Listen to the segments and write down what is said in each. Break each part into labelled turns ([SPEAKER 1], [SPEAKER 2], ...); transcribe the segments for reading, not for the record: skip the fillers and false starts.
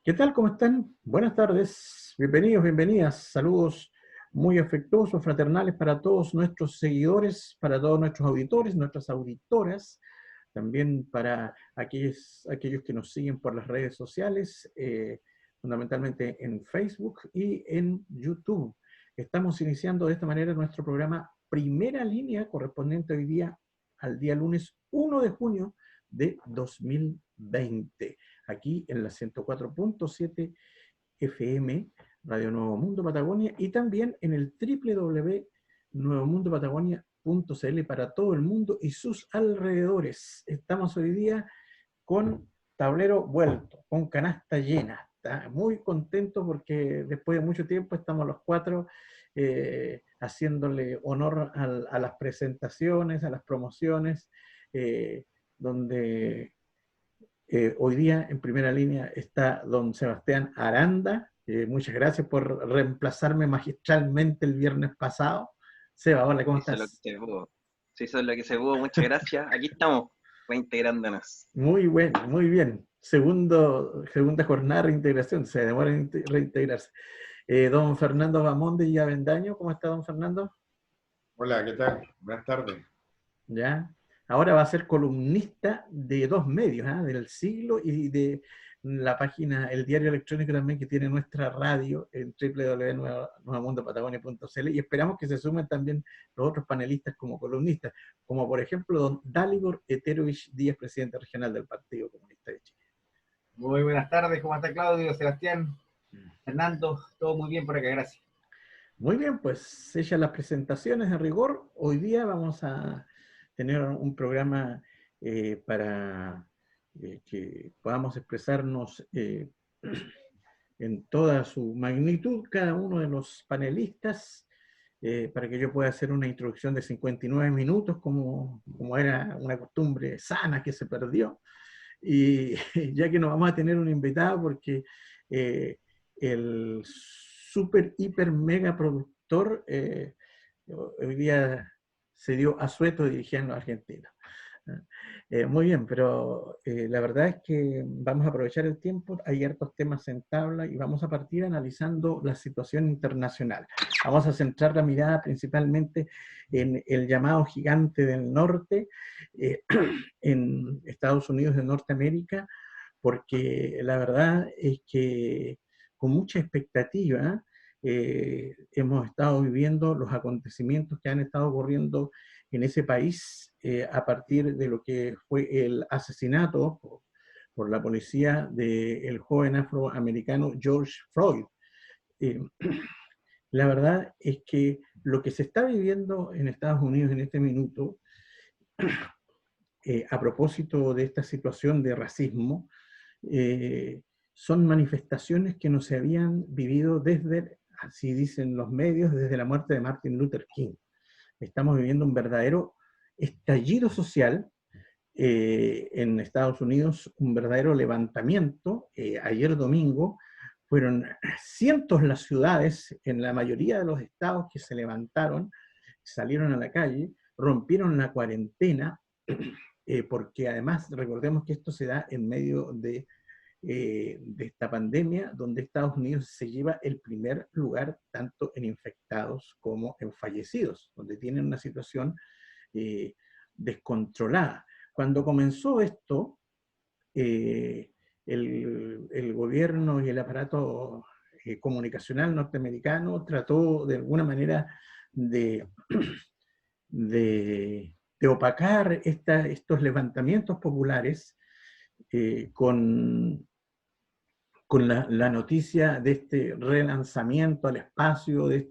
[SPEAKER 1] ¿Qué tal? ¿Cómo están? Buenas tardes. Bienvenidos, bienvenidas. Saludos muy afectuosos, fraternales para todos nuestros seguidores, para todos nuestros auditores, nuestras auditoras, también para aquellos que nos siguen por las redes sociales, fundamentalmente en Facebook y en YouTube. Estamos iniciando de esta manera nuestro programa Primera Línea, correspondiente hoy día al día lunes 1 de junio de 2020, aquí en la 104.7 FM, Radio Nuevo Mundo Patagonia, y también en el www.nuevomundopatagonia.cl para todo el mundo y sus alrededores. Estamos hoy día con tablero vuelto, con canasta llena. Está muy contento porque después de mucho tiempo estamos los cuatro haciéndole honor a las presentaciones, a las promociones, donde hoy día en primera línea está don Sebastián Aranda. Muchas gracias por reemplazarme magistralmente el viernes pasado. Seba, hola, ¿cómo
[SPEAKER 2] Se hizo lo que
[SPEAKER 1] estás?
[SPEAKER 2] se pudo. Se hizo lo que se pudo, muchas gracias. Aquí estamos, reintegrándonos.
[SPEAKER 1] Muy bueno, muy bien. Segunda jornada de reintegración, se demora en reintegrarse. Don Fernando Bamón de Avendaño, ¿cómo está don Fernando?
[SPEAKER 3] Hola, ¿qué tal? Buenas tardes.
[SPEAKER 1] ¿Ya? Ahora va a ser columnista de dos medios, ¿eh? Del Siglo y de la página, el diario electrónico también que tiene nuestra radio en www.nuevamundopatagonia.cl, y esperamos que se sumen también los otros panelistas como columnistas, como por ejemplo don Dalibor Eterovich Díaz, presidente regional del Partido Comunista de Chile.
[SPEAKER 4] Muy buenas tardes, ¿cómo está Claudio, Sebastián, Fernando? Todo muy bien por acá, gracias.
[SPEAKER 1] Muy bien, pues hechas las presentaciones en rigor, hoy día vamos a tener un programa para que podamos expresarnos en toda su magnitud, cada uno de los panelistas, para que yo pueda hacer una introducción de 59 minutos, como era una costumbre sana que se perdió. Y ya que nos vamos a tener un invitado, porque el super, hiper, mega productor hoy día se dio asueto dirigiendo a Argentina. Muy bien, pero la verdad es que vamos a aprovechar el tiempo, hay hartos temas en tabla y vamos a partir analizando la situación internacional. Vamos a centrar la mirada principalmente en el llamado gigante del norte, en Estados Unidos de Norteamérica, porque la verdad es que con mucha expectativa hemos estado viviendo los acontecimientos que han estado ocurriendo en ese país a partir de lo que fue el asesinato por la policía del joven afroamericano George Floyd. Eh, la verdad es que lo que se está viviendo en Estados Unidos en este minuto, a propósito de esta situación de racismo, son manifestaciones que no se habían vivido desde, así dicen los medios, desde la muerte de Martin Luther King. Estamos viviendo un verdadero estallido social en Estados Unidos, un verdadero levantamiento. Ayer domingo fueron cientos las ciudades, en la mayoría de los estados, que se levantaron, salieron a la calle, rompieron la cuarentena, porque además recordemos que esto se da en medio de esta pandemia, donde Estados Unidos se lleva el primer lugar tanto en infectados como en fallecidos, donde tienen una situación descontrolada. Cuando comenzó esto, el gobierno y el aparato comunicacional norteamericano trató de alguna manera de, de opacar estos levantamientos populares con la noticia de este relanzamiento al espacio, de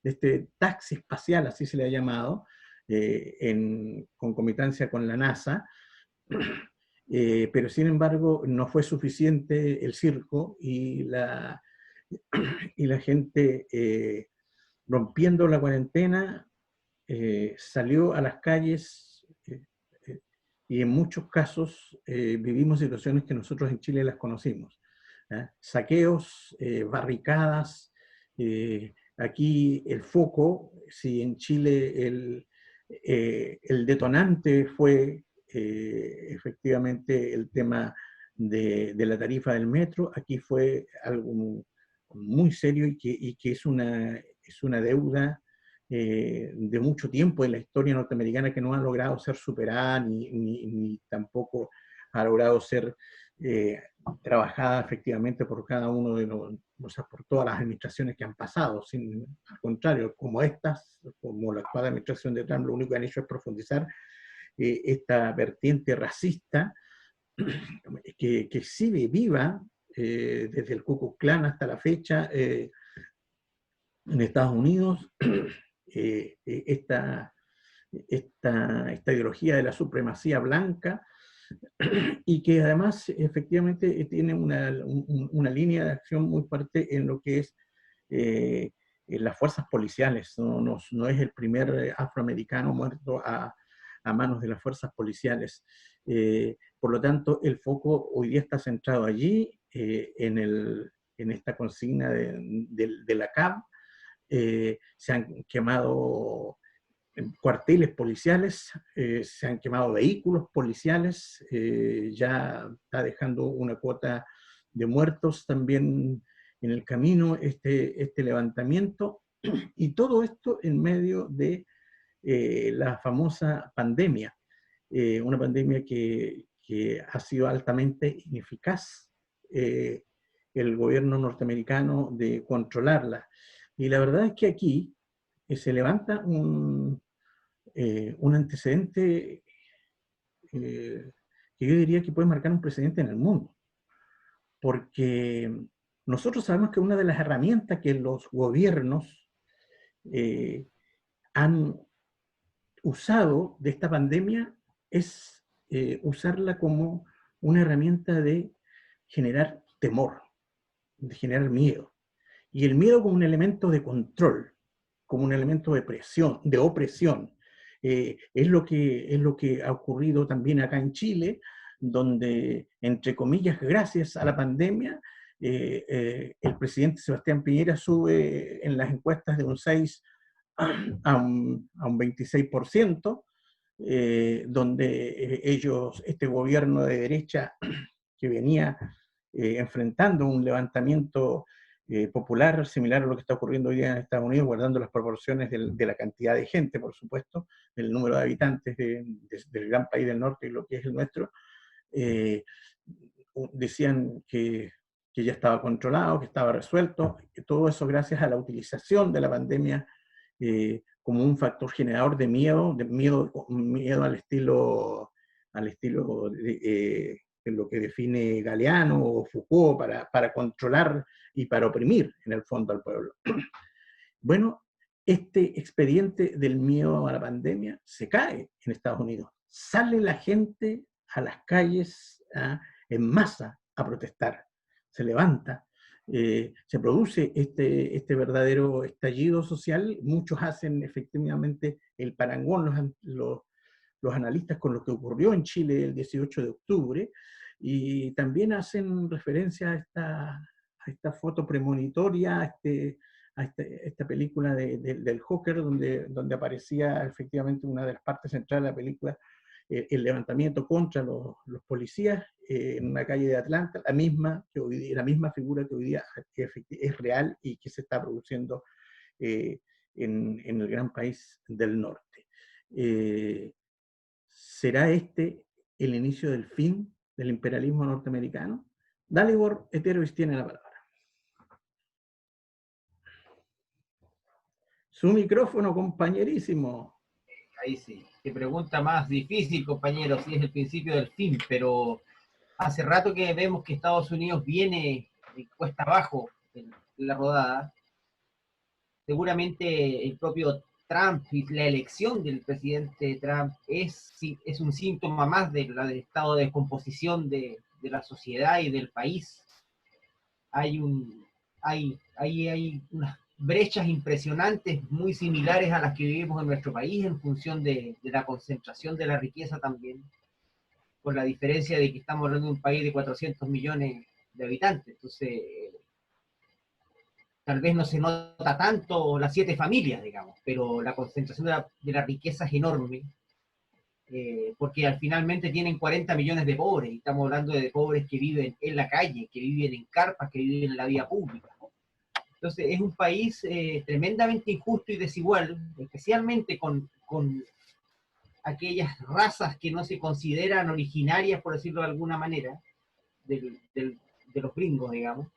[SPEAKER 1] este taxi espacial, así se le ha llamado, en concomitancia con la NASA, pero sin embargo no fue suficiente el circo y la gente, rompiendo la cuarentena, salió a las calles, y en muchos casos vivimos situaciones que nosotros en Chile las conocimos. Saqueos, barricadas. Aquí el foco, si en Chile el detonante fue efectivamente el tema de la tarifa del metro. Aquí fue algo muy serio y que es una deuda de mucho tiempo en la historia norteamericana que no ha logrado ser superada ni tampoco ha logrado ser trabajada efectivamente por cada uno de los, o sea, por todas las administraciones que han pasado. Al contrario, como estas, como la actual administración de Trump, lo único que han hecho es profundizar esta vertiente racista que sigue viva desde el Ku Klux Klan hasta la fecha en Estados Unidos. Esta ideología de la supremacía blanca, y que además efectivamente tiene una línea de acción muy fuerte en lo que es en las fuerzas policiales. No es el primer afroamericano muerto a manos de las fuerzas policiales. Por lo tanto, el foco hoy día está centrado allí, en esta consigna de la CAB. Se han quemado cuarteles policiales, se han quemado vehículos policiales, ya está dejando una cuota de muertos también en el camino este levantamiento, y todo esto en medio de la famosa pandemia, una pandemia que ha sido altamente ineficaz el gobierno norteamericano de controlarla. Y la verdad es que aquí se levanta un antecedente que yo diría que puede marcar un precedente en el mundo, porque nosotros sabemos que una de las herramientas que los gobiernos han usado de esta pandemia es usarla como una herramienta de generar temor, de generar miedo, y el miedo como un elemento de control, como un elemento de presión, de opresión. Es lo que ha ocurrido también acá en Chile, donde, entre comillas, gracias a la pandemia, el presidente Sebastián Piñera sube en las encuestas de un 6 a un 26%, donde este gobierno de derecha que venía enfrentando un levantamiento popular similar a lo que está ocurriendo hoy día en Estados Unidos, guardando las proporciones de la cantidad de gente, por supuesto, del número de habitantes del gran país del norte y lo que es el nuestro, decían que ya estaba controlado, que estaba resuelto, que todo eso gracias a la utilización de la pandemia como un factor generador de miedo al estilo de lo que define Galeano o Foucault para controlar y para oprimir en el fondo al pueblo. Bueno, este expediente del miedo a la pandemia se cae en Estados Unidos. Sale la gente a las calles en masa a protestar. Se levanta. Se produce este verdadero estallido social. Muchos hacen efectivamente el parangón, los analistas, con lo que ocurrió en Chile el 18 de octubre, y también hacen referencia a esta foto premonitoria, a esta película del Joker, donde aparecía efectivamente una de las partes centrales de la película, el levantamiento contra los policías en una calle de Atlanta, la misma figura que hoy día es real y que se está produciendo en el gran país del norte. ¿Será este el inicio del fin del imperialismo norteamericano? Dalibor Eterois tiene la palabra. Su micrófono, compañerísimo.
[SPEAKER 4] Ahí sí. Qué pregunta más difícil, compañero, si es el principio del fin, pero hace rato que vemos que Estados Unidos viene cuesta abajo en la rodada. Seguramente el propio Trump y la elección del presidente Trump es un síntoma más del estado de descomposición de la sociedad y del país. Hay unas brechas impresionantes muy similares a las que vivimos en nuestro país en función de la concentración de la riqueza también, con la diferencia de que estamos hablando de un país de 400 millones de habitantes. Entonces, tal vez no se nota tanto las 7 familias, digamos, pero la concentración de la riqueza es enorme. porque finalmente tienen 40 millones de pobres, y estamos hablando de pobres que viven en la calle, que viven en carpas, que viven en la vía pública. Entonces es un país tremendamente injusto y desigual, especialmente con aquellas razas que no se consideran originarias, por decirlo de alguna manera, de los gringos, digamos.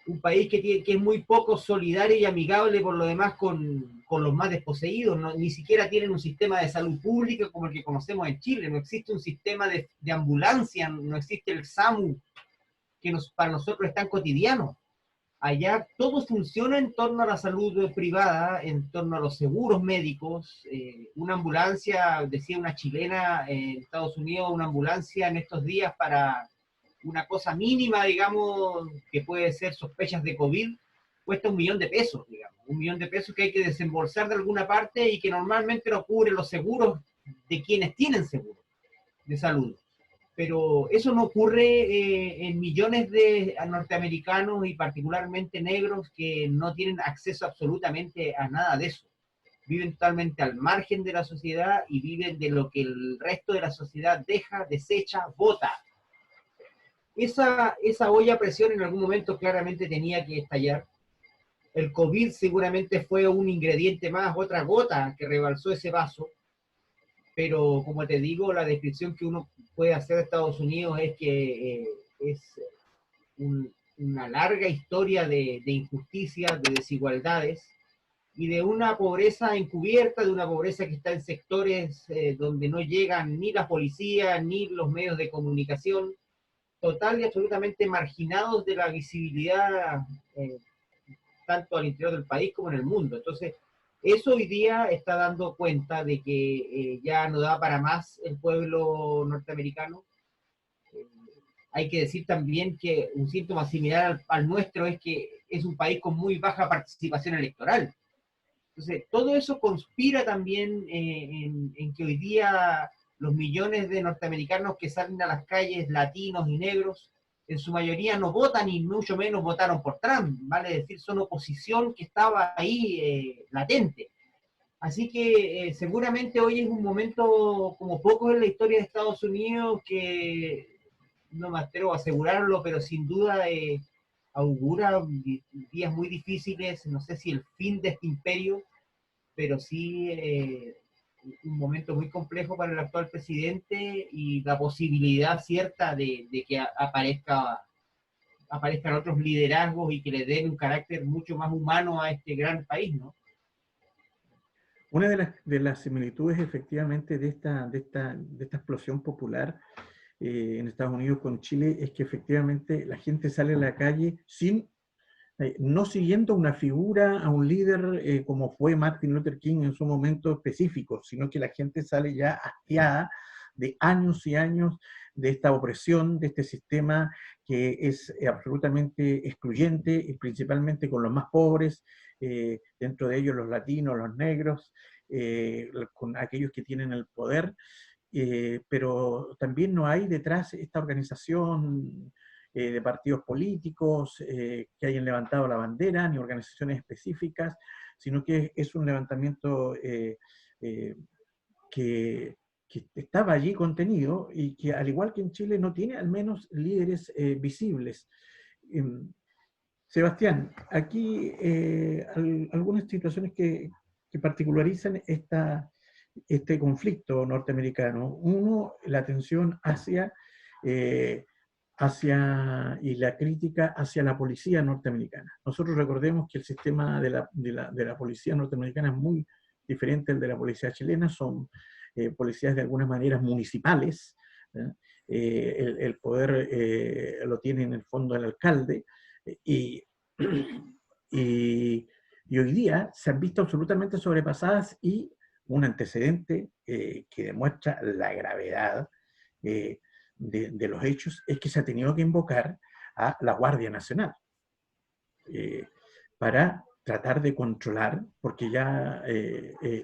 [SPEAKER 4] Un país que es muy poco solidario y amigable por lo demás con los más desposeídos, ¿no? Ni siquiera tienen un sistema de salud pública como el que conocemos en Chile, no existe un sistema de ambulancia, no existe el SAMU, que para nosotros es tan cotidiano. Allá todo funciona en torno a la salud privada, en torno a los seguros médicos. Una ambulancia, decía una chilena en Estados Unidos, una ambulancia en estos días para una cosa mínima, digamos, que puede ser sospechas de COVID, cuesta $1 millón, digamos. $1 millón que hay que desembolsar de alguna parte y que normalmente lo cubren los seguros de quienes tienen seguro de salud. Pero eso no ocurre en millones de norteamericanos y particularmente negros que no tienen acceso absolutamente a nada de eso. Viven totalmente al margen de la sociedad y viven de lo que el resto de la sociedad deja, desecha, vota. Esa olla a presión en algún momento claramente tenía que estallar. El COVID seguramente fue un ingrediente más, otra gota que rebalsó ese vaso. Pero como te digo, la descripción que uno puede hacer de Estados Unidos es que es una larga historia de injusticias, de desigualdades y de una pobreza encubierta, de una pobreza que está en sectores donde no llegan ni la policía ni los medios de comunicación, total y absolutamente marginados de la visibilidad tanto al interior del país como en el mundo. Entonces, eso hoy día está dando cuenta de que ya no da para más el pueblo norteamericano. Hay que decir también que un síntoma similar al nuestro es que es un país con muy baja participación electoral. Entonces, todo eso conspira también en que hoy día los millones de norteamericanos que salen a las calles, latinos y negros, en su mayoría no votan y mucho menos votaron por Trump, vale decir, son oposición que estaba ahí latente. Así que seguramente hoy es un momento como pocos en la historia de Estados Unidos que, no me atrevo a asegurarlo, pero sin duda augura días muy difíciles, no sé si el fin de este imperio, pero sí un momento muy complejo para el actual presidente y la posibilidad cierta de que aparezcan otros liderazgos y que le den un carácter mucho más humano a este gran país, ¿no?
[SPEAKER 1] Una de las similitudes efectivamente de esta explosión popular en Estados Unidos con Chile es que efectivamente la gente sale a la calle no siguiendo una figura, a un líder como fue Martin Luther King en su momento específico, sino que la gente sale ya hastiada de años y años de esta opresión, de este sistema que es absolutamente excluyente, y principalmente con los más pobres, dentro de ellos los latinos, los negros, con aquellos que tienen el poder, pero también no hay detrás esta organización de partidos políticos que hayan levantado la bandera, ni organizaciones específicas, sino que es un levantamiento que estaba allí contenido y que, al igual que en Chile, no tiene al menos líderes visibles. Sebastián, aquí algunas situaciones que particularizan este conflicto norteamericano. Uno, la tensión y la crítica hacia la policía norteamericana. Nosotros recordemos que el sistema de la policía norteamericana es muy diferente al de la policía chilena, son policías de algunas maneras municipales, el poder lo tiene en el fondo el alcalde, y hoy día se han visto absolutamente sobrepasadas, y un antecedente que demuestra la gravedad de los hechos es que se ha tenido que invocar a la Guardia Nacional para tratar de controlar, porque ya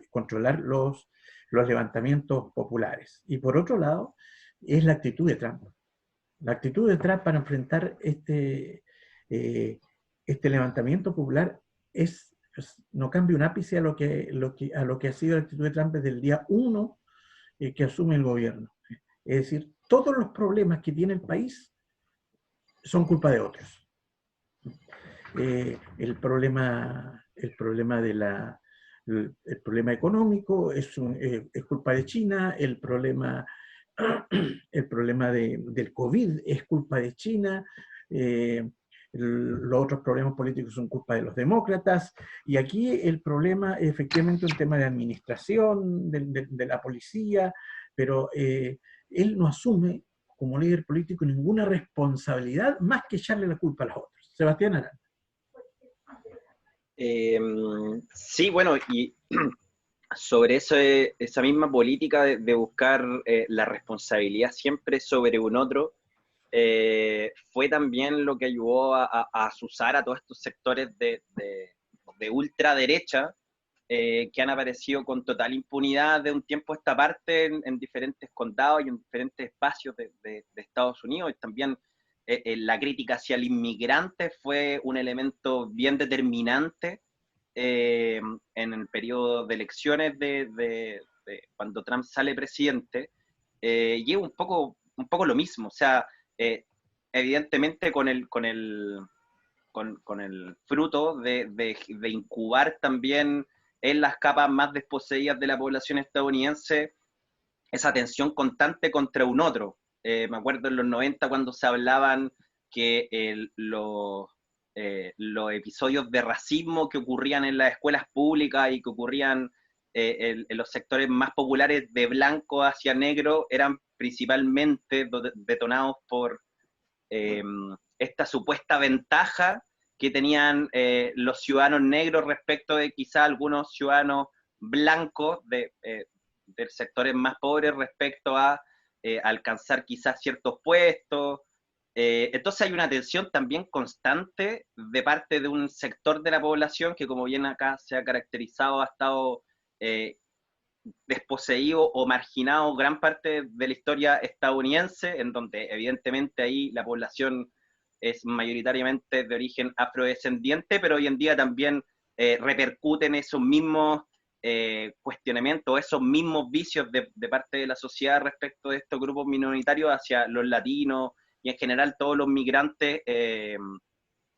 [SPEAKER 1] controlar los levantamientos populares. Y por otro lado, es la actitud de Trump. La actitud de Trump para enfrentar este levantamiento popular no cambia un ápice a lo que ha sido la actitud de Trump desde el día 1 que asume el gobierno. Es decir, todos los problemas que tiene el país son culpa de otros. El problema el problema económico es culpa de China, el problema del COVID es culpa de China, los otros problemas políticos son culpa de los demócratas, y aquí el problema es efectivamente un tema de administración, de la policía, pero él no asume como líder político ninguna responsabilidad más que echarle la culpa a los otros. Sebastián Arana.
[SPEAKER 2] Sí, bueno, y sobre esa misma política de buscar la responsabilidad siempre sobre un otro, fue también lo que ayudó a azuzar a todos estos sectores de ultraderecha que han aparecido con total impunidad de un tiempo a esta parte en diferentes condados y en diferentes espacios de Estados Unidos. Y también la crítica hacia el inmigrante fue un elemento bien determinante en el periodo de elecciones de cuando Trump sale presidente, y es un poco lo mismo. O sea, evidentemente con el fruto de incubar también en las capas más desposeídas de la población estadounidense esa tensión constante contra un otro. Me acuerdo en los 90 cuando se hablaban que los episodios de racismo que ocurrían en las escuelas públicas y que ocurrían en los sectores más populares de blanco hacia negro eran principalmente detonados por esta supuesta ventaja que tenían los ciudadanos negros respecto de quizá algunos ciudadanos blancos de sectores más pobres respecto a alcanzar quizás ciertos puestos. Entonces hay una tensión también constante de parte de un sector de la población que, como bien acá se ha caracterizado, ha estado desposeído o marginado gran parte de la historia estadounidense, en donde evidentemente ahí la población es mayoritariamente de origen afrodescendiente, pero hoy en día también repercuten esos mismos cuestionamientos, esos mismos vicios de parte de la sociedad respecto de estos grupos minoritarios hacia los latinos y en general todos los migrantes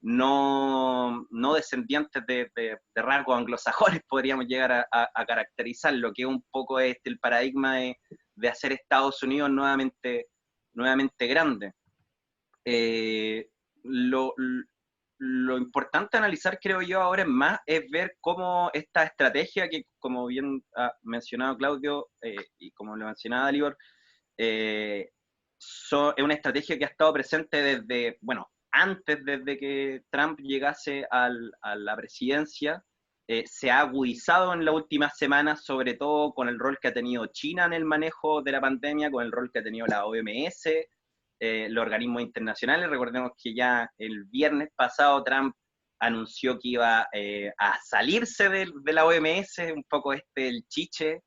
[SPEAKER 2] no descendientes de rasgos anglosajones, podríamos llegar a caracterizar, lo que es un poco el paradigma de hacer Estados Unidos nuevamente grande. Lo importante a analizar, creo yo, ahora es ver cómo esta estrategia que, como bien ha mencionado Claudio, y como lo mencionaba Dalibor, es una estrategia que ha estado presente desde, bueno, desde que Trump llegase a la presidencia, se ha agudizado en las últimas semanas, sobre todo con el rol que ha tenido China en el manejo de la pandemia, con el rol que ha tenido la OMS, los organismos internacionales. Recordemos que ya el viernes pasado Trump anunció que iba a salirse de la OMS, un poco el chiche,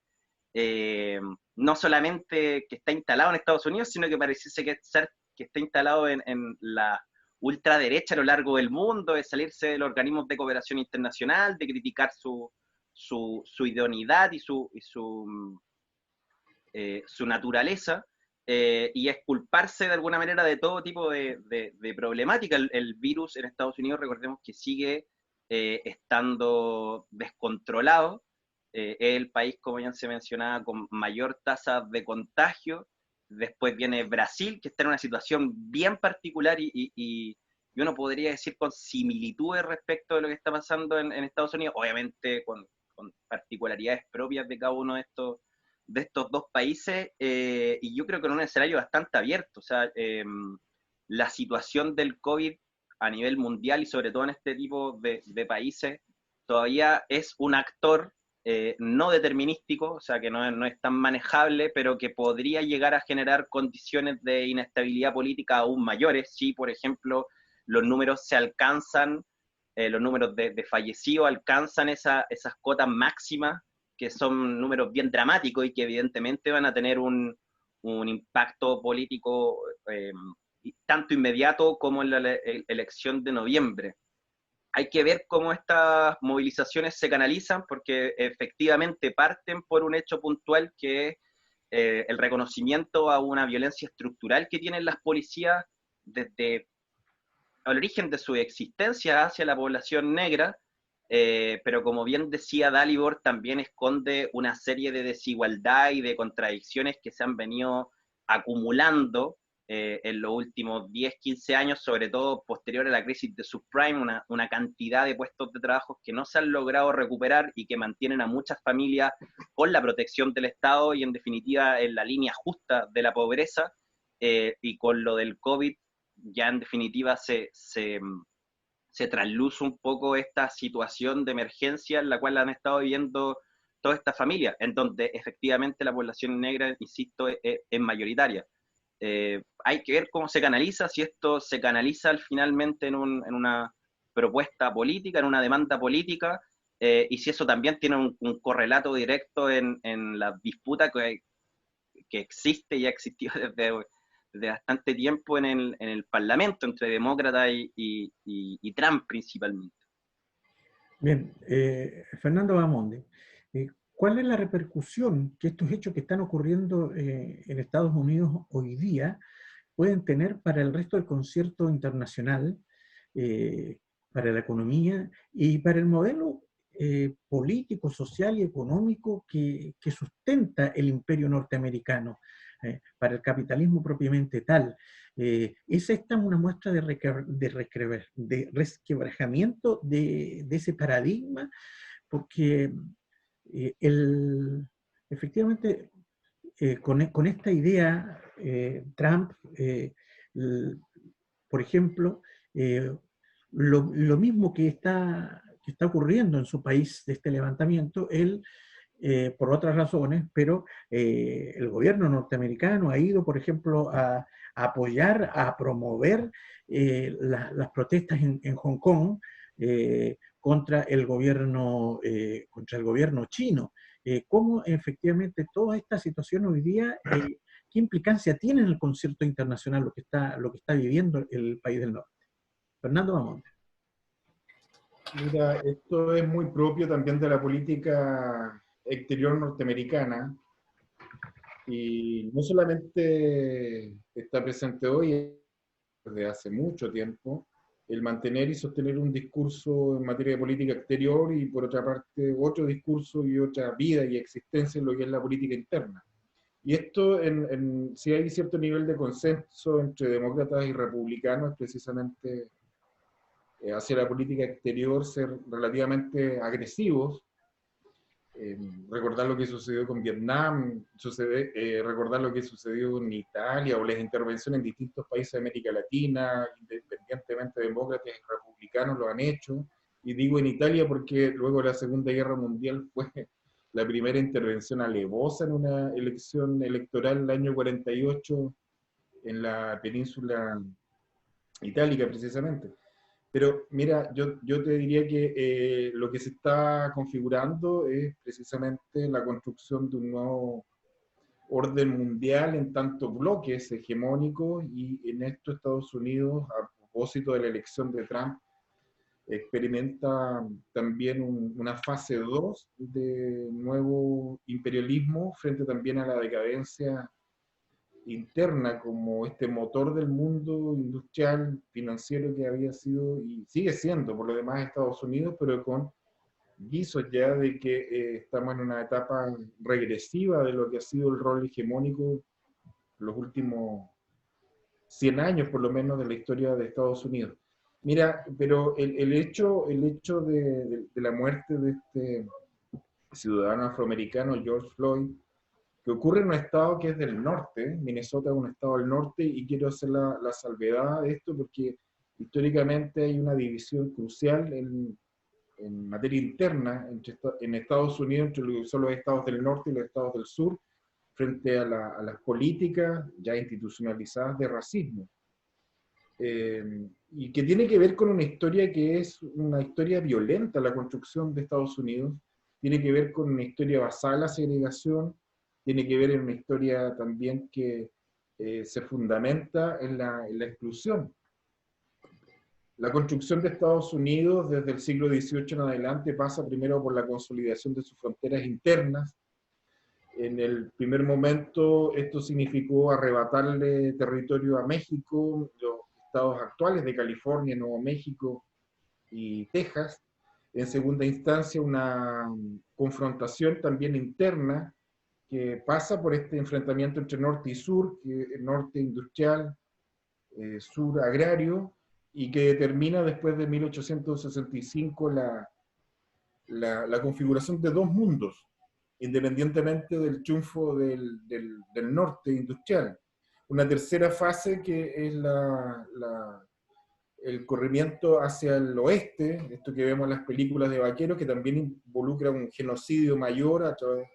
[SPEAKER 2] no solamente que está instalado en Estados Unidos, sino que pareciese que está instalado en la ultraderecha a lo largo del mundo, de salirse de los organismos de cooperación internacional, de criticar su idoneidad y su naturaleza, y exculparse de alguna manera de todo tipo de problemática. El virus en Estados Unidos, recordemos que sigue estando descontrolado, es el país, como ya se mencionaba, con mayor tasa de contagio. Después viene Brasil, que está en una situación bien particular y uno podría decir con similitudes respecto de lo que está pasando en Estados Unidos, obviamente con particularidades propias de cada uno de estos dos países, y yo creo que en un escenario bastante abierto. O sea, la situación del COVID a nivel mundial y sobre todo en este tipo de países todavía es un actor no determinístico, o sea, que no es tan manejable, pero que podría llegar a generar condiciones de inestabilidad política aún mayores si, por ejemplo, los números se alcanzan, los números de fallecidos alcanzan esas cotas máximas, que son números bien dramáticos y que evidentemente van a tener un impacto político tanto inmediato como en la elección de noviembre. Hay que ver cómo estas movilizaciones se canalizan, porque efectivamente parten por un hecho puntual que es el reconocimiento a una violencia estructural que tienen las policías desde el origen de su existencia hacia la población negra, pero como bien decía Dalibor, también esconde una serie de desigualdad y de contradicciones que se han venido acumulando en los últimos 10, 15 años, sobre todo posterior a la crisis de subprime, una cantidad de puestos de trabajo que no se han logrado recuperar y que mantienen a muchas familias con la protección del Estado y en definitiva en la línea justa de la pobreza, y con lo del COVID ya en definitiva se trasluce un poco esta situación de emergencia en la cual han estado viviendo toda esta familia, en donde efectivamente la población negra, insisto, es mayoritaria. Hay que ver cómo se canaliza, si esto se canaliza finalmente en una propuesta política, en una demanda política, y si eso también tiene un correlato directo en la disputa que existe y ha existido desde bastante tiempo en el Parlamento entre demócratas y Trump principalmente.
[SPEAKER 1] Bien, Fernando Bamonde, ¿cuál es la repercusión que estos hechos que están ocurriendo en Estados Unidos hoy día pueden tener para el resto del concierto internacional, para la economía y para el modelo político, social y económico que sustenta el imperio norteamericano, para el capitalismo propiamente tal? ¿Es esta una muestra de resquebrajamiento de ese paradigma? Porque efectivamente, con esta idea, Trump, por ejemplo, lo mismo que está ocurriendo en su país de este levantamiento, él, por otras razones, pero el gobierno norteamericano ha ido, por ejemplo, a apoyar, a promover las protestas en Hong Kong contra el gobierno chino. ¿Cómo efectivamente toda esta situación hoy día, qué implicancia tiene en el concierto internacional lo que está viviendo el país del norte? Fernando Bamonde.
[SPEAKER 3] Mira, esto es muy propio también de la política exterior norteamericana, y no solamente está presente hoy, desde hace mucho tiempo, el mantener y sostener un discurso en materia de política exterior y por otra parte otro discurso y otra vida y existencia en lo que es la política interna. Y esto, si hay cierto nivel de consenso entre demócratas y republicanos, precisamente hacia la política exterior, ser relativamente agresivos, recordar lo que sucedió con Vietnam, recordar lo que sucedió en Italia o las intervenciones en distintos países de América Latina, independientemente de demócratas y republicanos lo han hecho. Y digo en Italia porque luego de la Segunda Guerra Mundial fue la primera intervención alevosa en una elección electoral el año 48 en la península itálica precisamente. Pero mira, yo te diría que lo que se está configurando es precisamente la construcción de un nuevo orden mundial en tantos bloques hegemónicos, y en esto Estados Unidos, a propósito de la elección de Trump, experimenta también una fase 2 de nuevo imperialismo frente también a la decadencia interna como este motor del mundo industrial, financiero que había sido y sigue siendo por lo demás Estados Unidos, pero con visos ya de que estamos en una etapa regresiva de lo que ha sido el rol hegemónico los últimos 100 años por lo menos de la historia de Estados Unidos. Mira, pero el hecho de la muerte de este ciudadano afroamericano, George Floyd, que ocurre en un estado que es del norte, Minnesota es un estado del norte, y quiero hacer la salvedad de esto porque históricamente hay una división crucial en materia interna en Estados Unidos entre lo que son los estados del norte y los estados del sur, frente a las políticas ya institucionalizadas de racismo. Y que tiene que ver con una historia que es una historia violenta, la construcción de Estados Unidos, tiene que ver con una historia basada en la segregación, tiene que ver en una historia también que se fundamenta en la exclusión. La construcción de Estados Unidos desde el siglo XVIII en adelante pasa primero por la consolidación de sus fronteras internas, En el primer momento esto significó arrebatarle territorio a México, los estados actuales de California, Nuevo México y Texas. En segunda instancia, una confrontación también interna que pasa por este enfrentamiento entre norte y sur, norte industrial, sur agrario, y que determina después de 1865 la configuración de dos mundos, independientemente del triunfo del norte industrial. Una tercera fase que es el corrimiento hacia el oeste, esto que vemos en las películas de vaqueros, que también involucra un genocidio mayor a través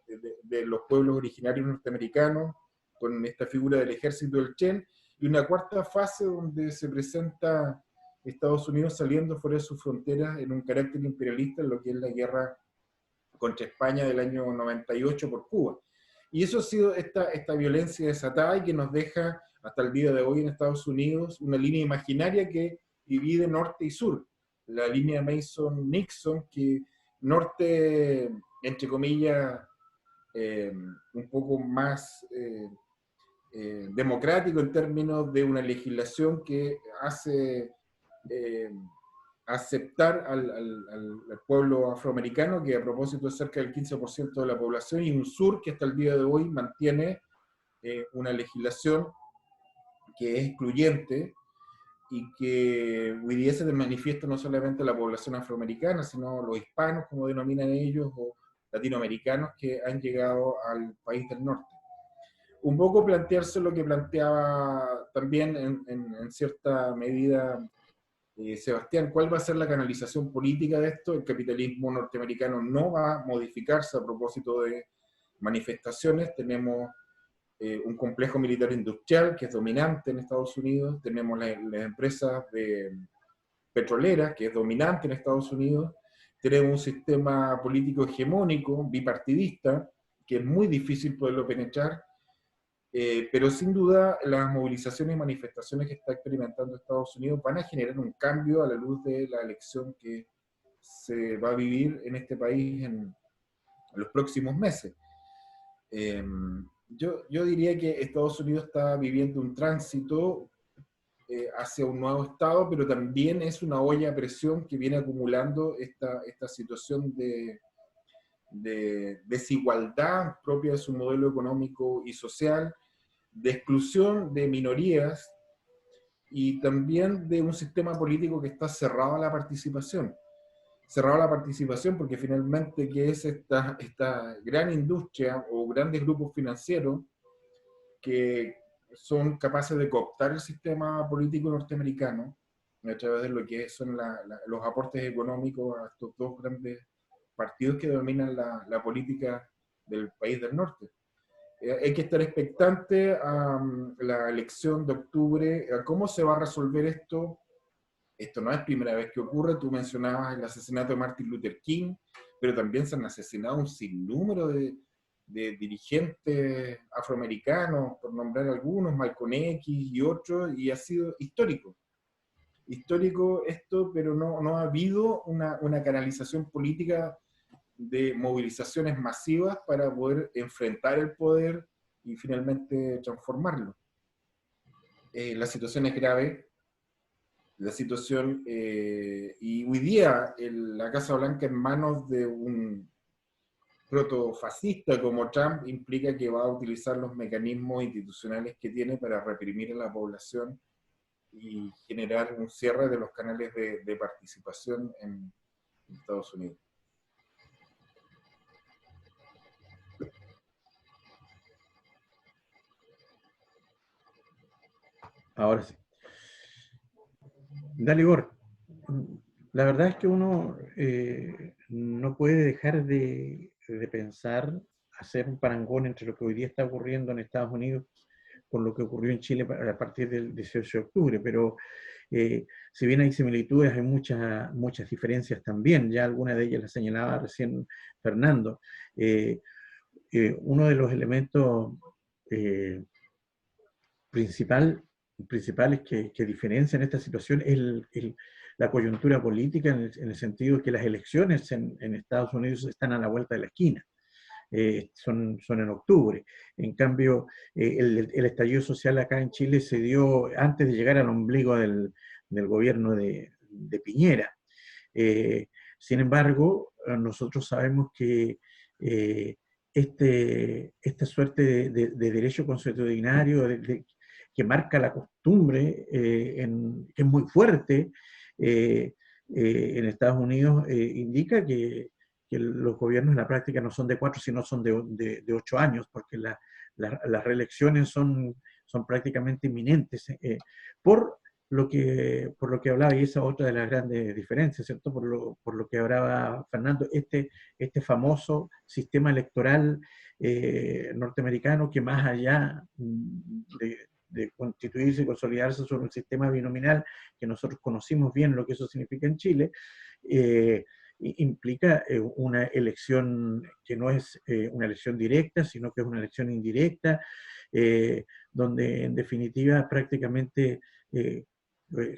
[SPEAKER 3] de los pueblos originarios norteamericanos, con esta figura del ejército del Chen, y una cuarta fase donde se presenta Estados Unidos saliendo fuera de sus fronteras en un carácter imperialista en lo que es la guerra contra España del año 98 por Cuba. Y eso ha sido esta violencia desatada y que nos deja hasta el día de hoy en Estados Unidos una línea imaginaria que divide norte y sur. La línea Mason-Nixon, que norte, entre comillas, un poco más democrático en términos de una legislación que hace aceptar al pueblo afroamericano, que a propósito es cerca del 15% de la población, y un sur que hasta el día de hoy mantiene una legislación que es excluyente y que hoy día se manifiesta no solamente la población afroamericana, sino los hispanos, como denominan ellos, o latinoamericanos que han llegado al país del norte. Un poco plantearse lo que planteaba también en cierta medida Sebastián, ¿cuál va a ser la canalización política de esto? El capitalismo norteamericano no va a modificarse a propósito de manifestaciones. Tenemos un complejo militar industrial que es dominante en Estados Unidos. Tenemos las empresas petroleras que es dominante en Estados Unidos. Tenemos un sistema político hegemónico, bipartidista, que es muy difícil poderlo penetrar. Pero sin duda las movilizaciones y manifestaciones que está experimentando Estados Unidos van a generar un cambio a la luz de la elección que se va a vivir en este país en los próximos meses. Yo diría que Estados Unidos está viviendo un tránsito hacia un nuevo Estado, pero también es una olla a presión que viene acumulando esta situación de desigualdad propia de su modelo económico y social, de exclusión de minorías y también de un sistema político que está cerrado a la participación. Cerrado a la participación porque finalmente que es esta gran industria o grandes grupos financieros que son capaces de cooptar el sistema político norteamericano a través de lo que son los aportes económicos a estos dos grandes partidos que dominan la política del país del norte. Hay que estar expectante a la elección de octubre, a cómo se va a resolver esto. Esto no es primera vez que ocurre, tú mencionabas el asesinato de Martin Luther King, pero también se han asesinado un sinnúmero de dirigentes afroamericanos, por nombrar algunos, Malcolm X y otros, y ha sido histórico. Histórico esto, pero no ha habido una canalización política de movilizaciones masivas para poder enfrentar el poder y finalmente transformarlo. La situación es grave, la situación, y hoy día la Casa Blanca en manos de un protofascista como Trump implica que va a utilizar los mecanismos institucionales que tiene para reprimir a la población y generar un cierre de los canales de participación en Estados Unidos.
[SPEAKER 1] Ahora sí. Dale, Igor. La verdad es que uno no puede dejar de pensar, hacer un parangón entre lo que hoy día está ocurriendo en Estados Unidos con lo que ocurrió en Chile a partir del 18 de octubre, pero si bien hay similitudes, hay muchas diferencias también, ya algunas de ellas las señalaba recién Fernando. Uno de los elementos principales que diferencian esta situación es la coyuntura política en el sentido de que las elecciones en Estados Unidos están a la vuelta de la esquina. son en octubre. En cambio, el estallido social acá en Chile se dio antes de llegar al ombligo del gobierno de Piñera. Sin embargo, nosotros sabemos que esta suerte de derecho consuetudinario que marca la costumbre, que es muy fuerte en Estados Unidos, indica que los gobiernos en la práctica no son de 4, sino son de 8 años, porque las reelecciones son prácticamente inminentes, por lo que hablaba, y esa otra de las grandes diferencias, ¿cierto? Por lo que hablaba Fernando, este famoso sistema electoral norteamericano, que más allá de constituirse y consolidarse sobre un sistema binominal, que nosotros conocimos bien lo que eso significa en Chile, implica una elección que no es una elección directa, sino que es una elección indirecta, donde en definitiva prácticamente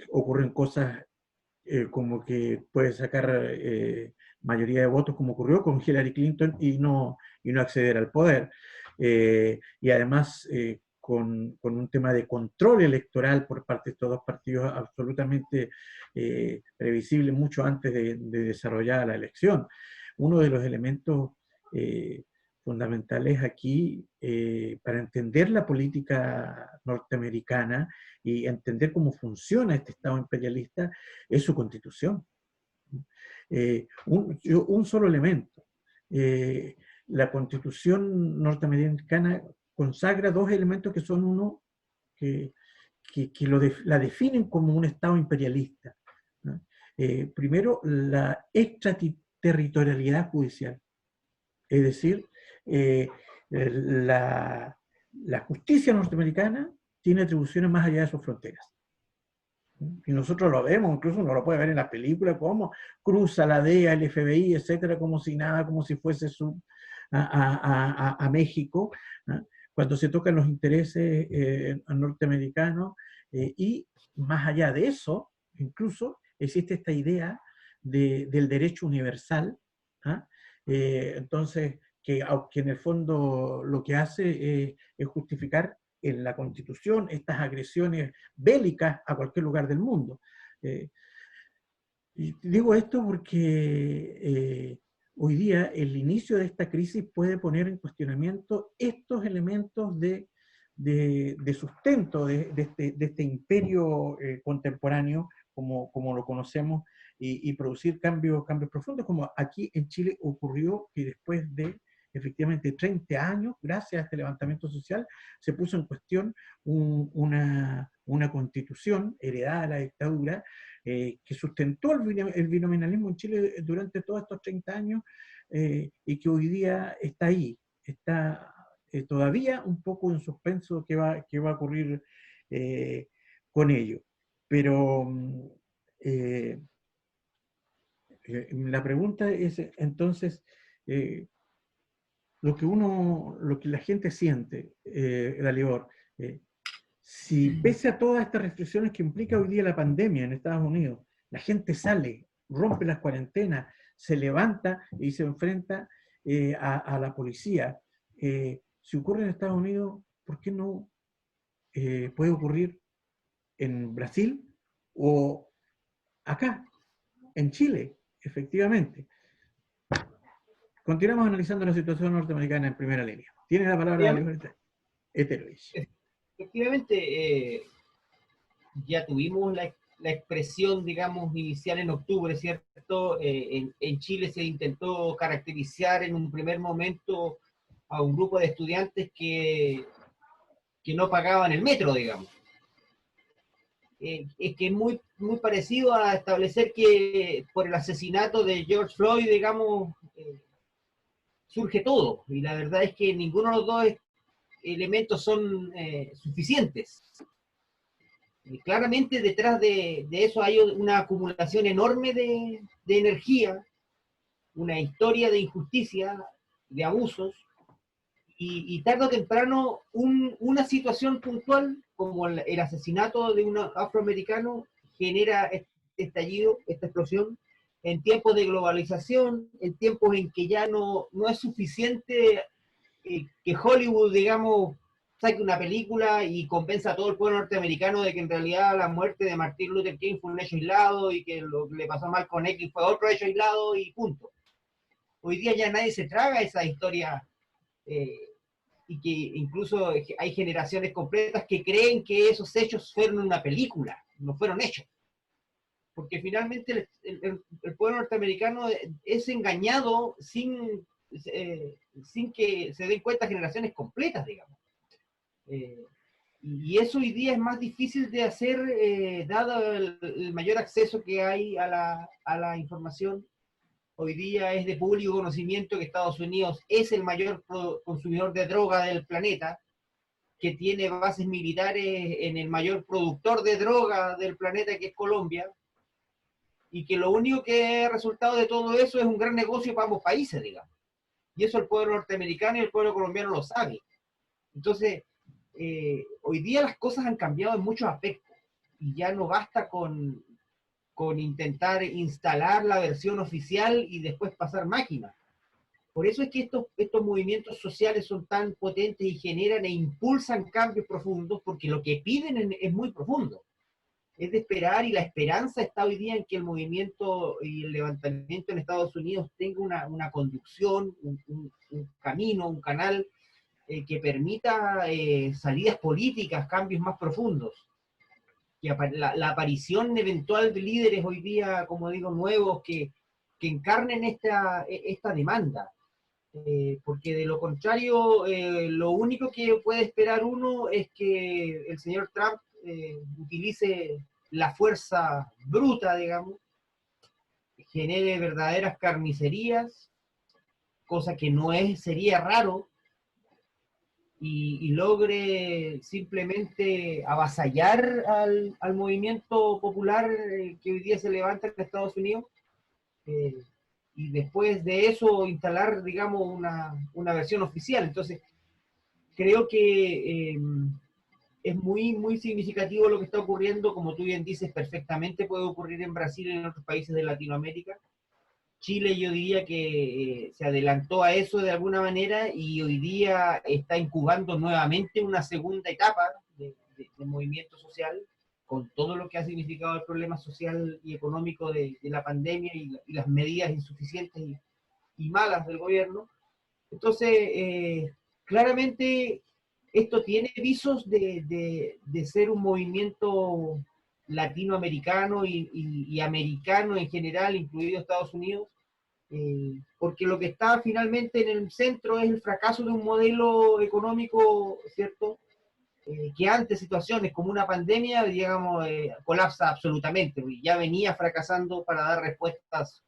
[SPEAKER 1] ocurren cosas como que puede sacar mayoría de votos, como ocurrió con Hillary Clinton, y no acceder al poder. Y además con un tema de control electoral por parte de estos dos partidos absolutamente previsible mucho antes de desarrollar la elección. Uno de los elementos fundamentales aquí para entender la política norteamericana y entender cómo funciona este Estado imperialista es su constitución. Un solo elemento. La constitución norteamericana consagra dos elementos que son uno que la definen como un Estado imperialista, ¿no? Primero, la extraterritorialidad judicial. Es decir, la justicia norteamericana tiene atribuciones más allá de sus fronteras. Y nosotros lo vemos, incluso uno lo puede ver en las películas, cómo cruza la DEA, el FBI, etcétera, como si nada, como si fuese a México, ¿no? Cuando se tocan los intereses norteamericanos, y más allá de eso, incluso existe esta idea del derecho universal, ¿ah? Entonces, que en el fondo lo que hace es justificar en la Constitución estas agresiones bélicas a cualquier lugar del mundo. Y digo esto porque hoy día el inicio de esta crisis puede poner en cuestionamiento estos elementos de sustento de este imperio contemporáneo, como lo conocemos, y producir cambios profundos, como aquí en Chile ocurrió, que después de efectivamente 30 años, gracias a este levantamiento social, se puso en cuestión una constitución heredada de la dictadura, que sustentó el binominalismo en Chile durante todos estos 30 años, y que hoy día está ahí, está todavía un poco en suspenso qué va a ocurrir con ello. Pero la pregunta es entonces, lo que la gente siente, Dalibor, si pese a todas estas restricciones que implica hoy día la pandemia en Estados Unidos, la gente sale, rompe las cuarentenas, se levanta y se enfrenta a la policía. Si ocurre en Estados Unidos, ¿por qué no puede ocurrir en Brasil o acá, en Chile, efectivamente? Continuamos analizando la situación norteamericana en primera línea. Tiene la palabra la libertad.
[SPEAKER 4] Efectivamente, ya tuvimos la expresión, digamos, inicial en octubre, ¿cierto? En Chile se intentó caracterizar en un primer momento a un grupo de estudiantes que no pagaban el metro, digamos. Es que es muy parecido a establecer que por el asesinato de George Floyd, digamos, surge todo. Y la verdad es que ninguno de los dos elementos son suficientes. Y claramente detrás de eso hay una acumulación enorme de energía, una historia de injusticia, de abusos, y tarde o temprano una situación puntual como el asesinato de un afroamericano genera este estallido, esta explosión, en tiempos de globalización, en tiempos en que ya no es suficiente que Hollywood, digamos, saque una película y convenza a todo el pueblo norteamericano de que en realidad la muerte de Martin Luther King fue un hecho aislado y que lo que le pasó mal con X fue otro hecho aislado y punto. Hoy día ya nadie se traga esa historia y que incluso hay generaciones completas que creen que esos hechos fueron una película, no fueron hechos. Porque finalmente el pueblo norteamericano es engañado sin que se den cuenta generaciones completas, digamos. Y eso hoy día es más difícil de hacer, dado el mayor acceso que hay a la información. Hoy día es de público conocimiento que Estados Unidos es el mayor consumidor de droga del planeta, que tiene bases militares en el mayor productor de droga del planeta, que es Colombia, y que lo único que ha resultado de todo eso es un gran negocio para ambos países, digamos. Y eso el pueblo norteamericano y el pueblo colombiano lo sabe. Entonces, hoy día las cosas han cambiado en muchos aspectos, y ya no basta con intentar instalar la versión oficial y después pasar máquina. Por eso es que estos movimientos sociales son tan potentes y generan e impulsan cambios profundos, porque lo que piden es muy profundo. Es de esperar, y la esperanza está hoy día en que el movimiento y el levantamiento en Estados Unidos tenga una conducción, un camino, un canal que permita salidas políticas, cambios más profundos. Y la aparición eventual de líderes hoy día, como digo, nuevos, que encarnen esta demanda. Porque de lo contrario, lo único que puede esperar uno es que el señor Trump utilice la fuerza bruta, digamos, genere verdaderas carnicerías, cosa que no sería raro, y logre simplemente avasallar al movimiento popular que hoy día se levanta en Estados Unidos, y después de eso instalar, digamos, una versión oficial. Entonces, creo que es muy, muy significativo lo que está ocurriendo. Como tú bien dices, perfectamente puede ocurrir en Brasil y en otros países de Latinoamérica. Chile, yo diría que se adelantó a eso de alguna manera, y hoy día está incubando nuevamente una segunda etapa de movimiento social, con todo lo que ha significado el problema social y económico de la pandemia y las medidas insuficientes y malas del gobierno. Entonces, claramente esto tiene visos de ser un movimiento latinoamericano y americano en general, incluido Estados Unidos, porque lo que está finalmente en el centro es el fracaso de un modelo económico, ¿cierto?, que ante situaciones como una pandemia, digamos, colapsa absolutamente, porque ya venía fracasando para dar respuestas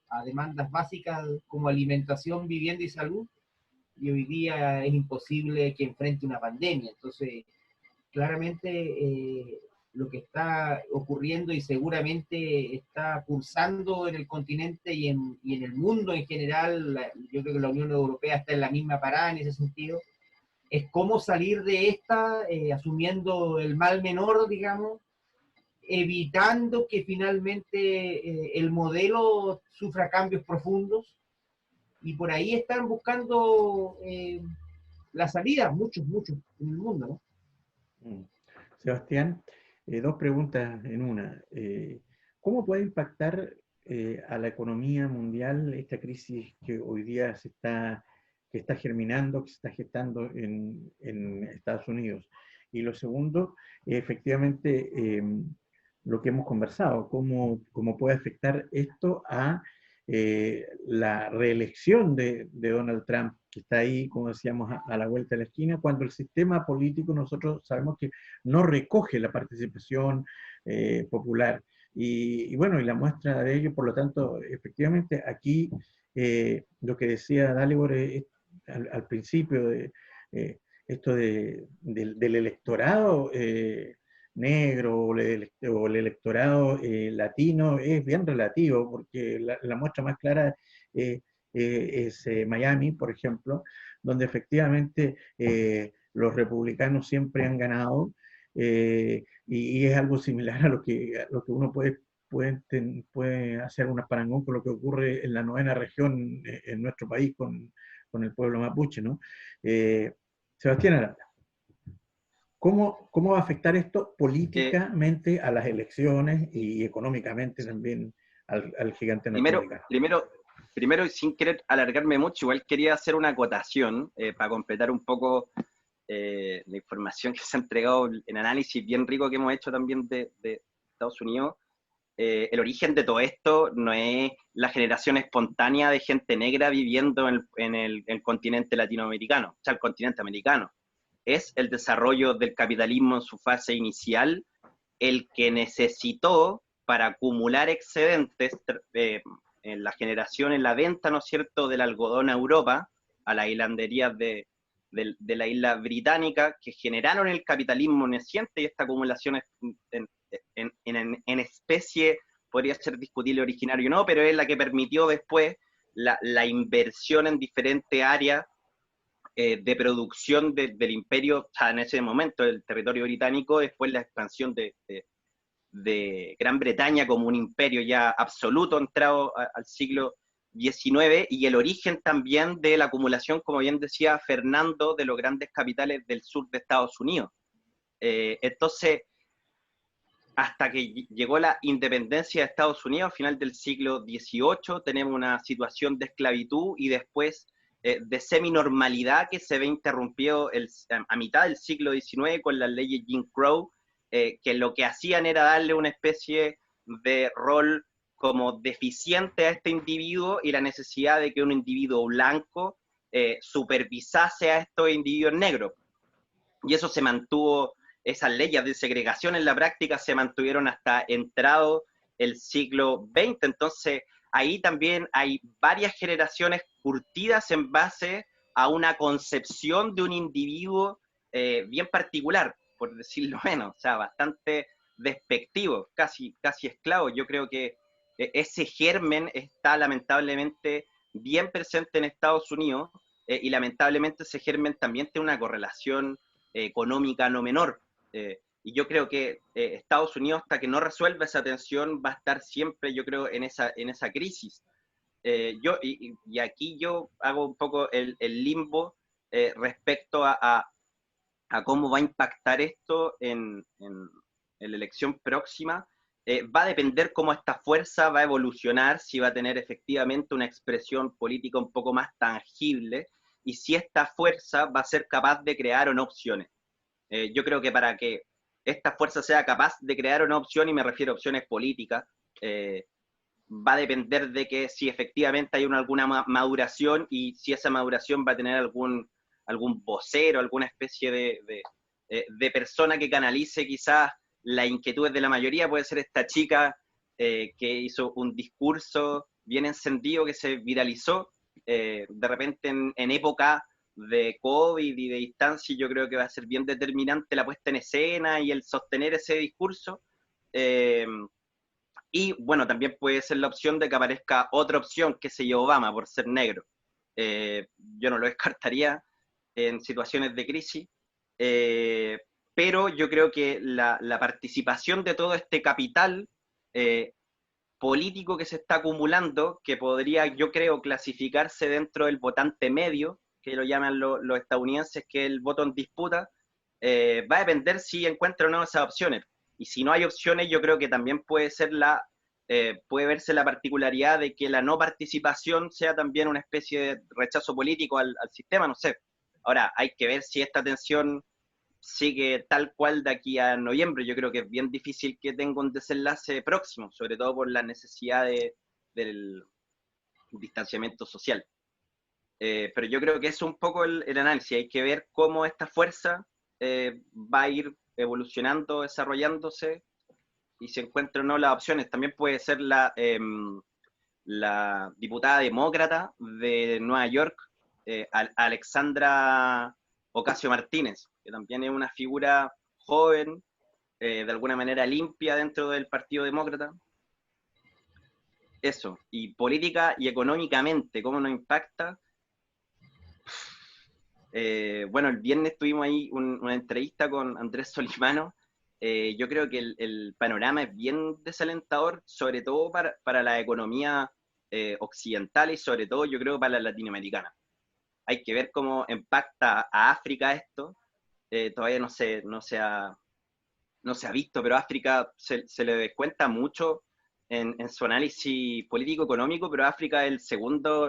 [SPEAKER 4] a demandas básicas como alimentación, vivienda y salud, y hoy día es imposible que enfrente una pandemia. Entonces, claramente lo que está ocurriendo y seguramente está pulsando en el continente y en el mundo en general, yo creo que la Unión Europea está en la misma parada en ese sentido, es cómo salir de esta asumiendo el mal menor, digamos, evitando que finalmente el modelo sufra cambios profundos, y por ahí están buscando la salida, muchos en el mundo, ¿no?
[SPEAKER 1] Sebastián, dos preguntas en una. ¿Cómo puede impactar a la economía mundial esta crisis que hoy día que está germinando, que se está gestando en Estados Unidos? Y lo segundo, efectivamente, lo que hemos conversado, cómo puede afectar esto a la reelección de Donald Trump, que está ahí, como decíamos, a la vuelta de la esquina, cuando el sistema político nosotros sabemos que no recoge la participación popular. Y bueno, y la muestra de ello, por lo tanto, efectivamente, aquí lo que decía Dalibor al principio, esto del electorado negro o el electorado latino es bien relativo, porque la muestra más clara es Miami, por ejemplo, donde efectivamente los republicanos siempre han ganado, y es algo similar a lo que uno puede puede hacer una parangón con lo que ocurre en la 9ª región en nuestro país con el pueblo mapuche, ¿no? Sebastián Aranda, ¿cómo va a afectar esto políticamente a las elecciones y económicamente también al gigante norteamericano?
[SPEAKER 2] Primero, y sin querer alargarme mucho, igual quería hacer una acotación para completar un poco la información que se ha entregado, en análisis bien rico que hemos hecho también de Estados Unidos. El origen de todo esto no es la generación espontánea de gente negra viviendo en el continente latinoamericano, o sea, el continente americano. Es el desarrollo del capitalismo en su fase inicial, el que necesitó para acumular excedentes en la generación, en la venta, ¿no es cierto?, del algodón a Europa, a las hilanderías de la isla británica, que generaron el capitalismo naciente, y esta acumulación en especie podría ser discutible originario o no, pero es la que permitió después la inversión en diferentes áreas de producción del imperio, o sea, en ese momento, el territorio británico, después la expansión de Gran Bretaña como un imperio ya absoluto entrado al siglo XIX, y el origen también de la acumulación, como bien decía Fernando, de los grandes capitales del sur de Estados Unidos. Entonces, hasta que llegó la independencia de Estados Unidos, a final del siglo XVIII, tenemos una situación de esclavitud y después de seminormalidad que se ve interrumpido a mitad del siglo XIX con las leyes Jim Crow, que lo que hacían era darle una especie de rol como deficiente a este individuo y la necesidad de que un individuo blanco supervisase a estos individuos negros. Y eso se mantuvo, esas leyes de segregación en la práctica se mantuvieron hasta entrado el siglo XX. Entonces, ahí también hay varias generaciones curtidas en base a una concepción de un individuo bien particular, por decirlo menos, o sea, bastante despectivo, casi esclavo. Yo creo que ese germen está lamentablemente bien presente en Estados Unidos, y lamentablemente ese germen también tiene una correlación económica no menor. Y yo creo que Estados Unidos, hasta que no resuelva esa tensión, va a estar siempre, yo creo, en esa crisis. Y aquí yo hago un poco el limbo respecto a cómo va a impactar esto en la elección próxima. Va a depender cómo esta fuerza va a evolucionar, si va a tener efectivamente una expresión política un poco más tangible, y si esta fuerza va a ser capaz de crear o no opciones. Yo creo que para que esta fuerza sea capaz de crear una opción, y me refiero a opciones políticas, va a depender de que si efectivamente hay alguna maduración, y si esa maduración va a tener algún vocero, alguna especie de persona que canalice quizás las inquietudes de la mayoría. Puede ser esta chica que hizo un discurso bien encendido que se viralizó de repente en época de COVID y de distancia. Yo creo que va a ser bien determinante la puesta en escena y el sostener ese discurso. Y bueno, también puede ser la opción de que aparezca otra opción, que se llama Obama, por ser negro. Yo no lo descartaría en situaciones de crisis, pero yo creo que la participación de todo este capital político que se está acumulando, que podría, yo creo, clasificarse dentro del votante medio, que lo llaman los estadounidenses, que es el voto en disputa, va a depender si encuentra o no esas opciones. Y si no hay opciones, yo creo que también puede verse la particularidad de que la no participación sea también una especie de rechazo político al sistema, no sé. Ahora, hay que ver si esta tensión sigue tal cual de aquí a noviembre. Yo creo que es bien difícil que tenga un desenlace próximo, sobre todo por la necesidad del distanciamiento social. Pero yo creo que es un poco el análisis. Hay que ver cómo esta fuerza va a ir evolucionando, desarrollándose, y si encuentra o no las opciones. También puede ser la diputada demócrata de Nueva York, Alexandra Ocasio-Martínez, que también es una figura joven, de alguna manera limpia dentro del Partido Demócrata. Eso, y política y económicamente, ¿cómo nos impacta? Bueno, el viernes tuvimos ahí una entrevista con Andrés Solimano, yo creo que el panorama es bien desalentador, sobre todo para la economía occidental y sobre todo yo creo para la latinoamericana. Hay que ver cómo impacta a África esto. Todavía no se ha visto, pero África se le descuenta mucho en su análisis político-económico, pero África es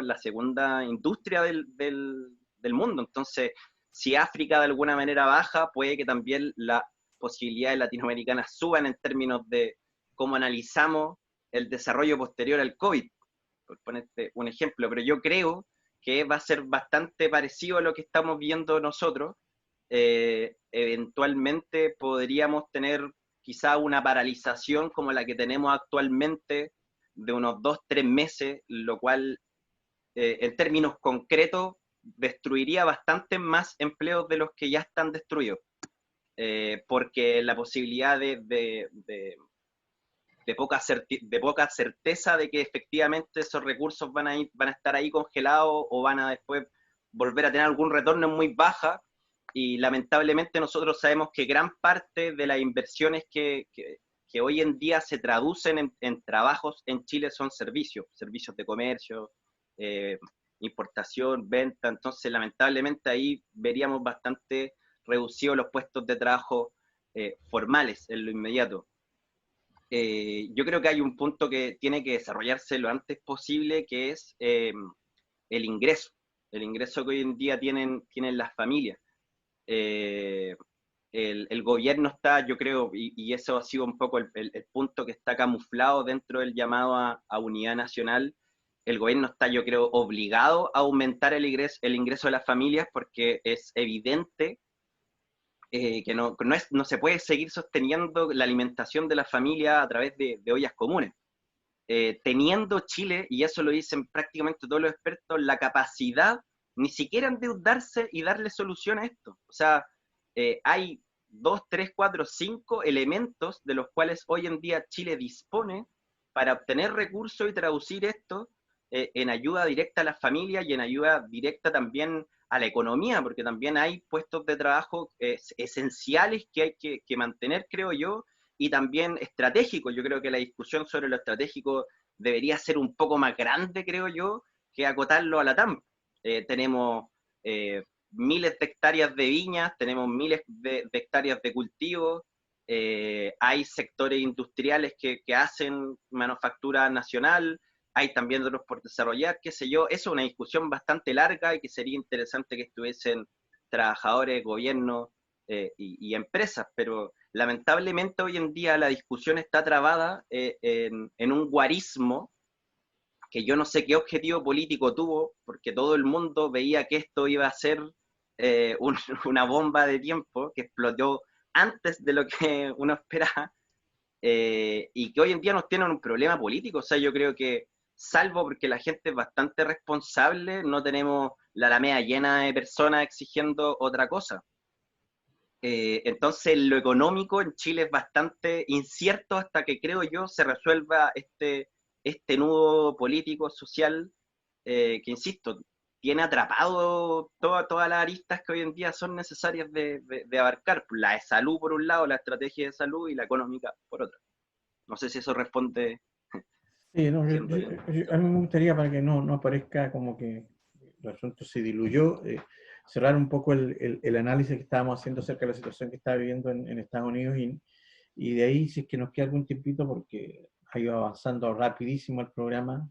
[SPEAKER 2] la segunda industria del mundo. Entonces, si África de alguna manera baja, puede que también las posibilidades latinoamericanas suban en términos de cómo analizamos el desarrollo posterior al COVID, por ponerte un ejemplo. Pero yo creo que va a ser bastante parecido a lo que estamos viendo nosotros. Eventualmente podríamos tener quizá una paralización como la que tenemos actualmente de unos 2-3 meses, lo cual en términos concretos destruiría bastante más empleos de los que ya están destruidos, porque la posibilidad de poca certeza de que efectivamente esos recursos van a estar ahí congelados o van a después volver a tener algún retorno es muy baja, y lamentablemente nosotros sabemos que gran parte de las inversiones que hoy en día se traducen en trabajos en Chile son servicios de comercio, importación, venta. Entonces lamentablemente ahí veríamos bastante reducidos los puestos de trabajo formales en lo inmediato. Yo creo que hay un punto que tiene que desarrollarse lo antes posible, que es el ingreso que hoy en día tienen las familias. El gobierno está, yo creo, y eso ha sido un poco el punto que está camuflado dentro del llamado a unidad nacional. El gobierno está, yo creo, obligado a aumentar el ingreso de las familias, porque es evidente que no se puede seguir sosteniendo la alimentación de la familia a través de ollas comunes. Teniendo Chile, y eso lo dicen prácticamente todos los expertos, la capacidad ni siquiera endeudarse y darle solución a esto. O sea, hay 2, 3, 4, 5 elementos de los cuales hoy en día Chile dispone para obtener recursos y traducir esto en ayuda directa a las familias y en ayuda directa también a la economía, porque también hay puestos de trabajo esenciales que hay que mantener, creo yo, y también estratégicos. Yo creo que la discusión sobre lo estratégico debería ser un poco más grande, creo yo, que acotarlo a la TAM. Tenemos miles de hectáreas de viñas, tenemos miles de hectáreas de cultivos, hay sectores industriales que hacen manufactura nacional, hay también otros por desarrollar, qué sé yo. Eso es una discusión bastante larga y que sería interesante que estuviesen trabajadores, gobiernos y empresas, pero lamentablemente hoy en día la discusión está trabada en un guarismo que yo no sé qué objetivo político tuvo, porque todo el mundo veía que esto iba a ser una bomba de tiempo que explotó antes de lo que uno esperaba, y que hoy en día nos tienen un problema político. O sea, yo creo que, salvo porque la gente es bastante responsable, no tenemos la Alameda llena de personas exigiendo otra cosa. Entonces, lo económico en Chile es bastante incierto hasta que, creo yo, se resuelva este nudo político, social, que, insisto, tiene atrapado todas las aristas que hoy en día son necesarias de abarcar. La de salud, por un lado, la estrategia de salud, y la económica, por otra. No sé si eso responde.
[SPEAKER 1] Sí, no, a mí me gustaría, para que no aparezca como que el asunto se diluyó, cerrar un poco el análisis que estábamos haciendo acerca de la situación que está viviendo en Estados Unidos, y de ahí, si es que nos queda algún tiempito, porque ha ido avanzando rapidísimo el programa,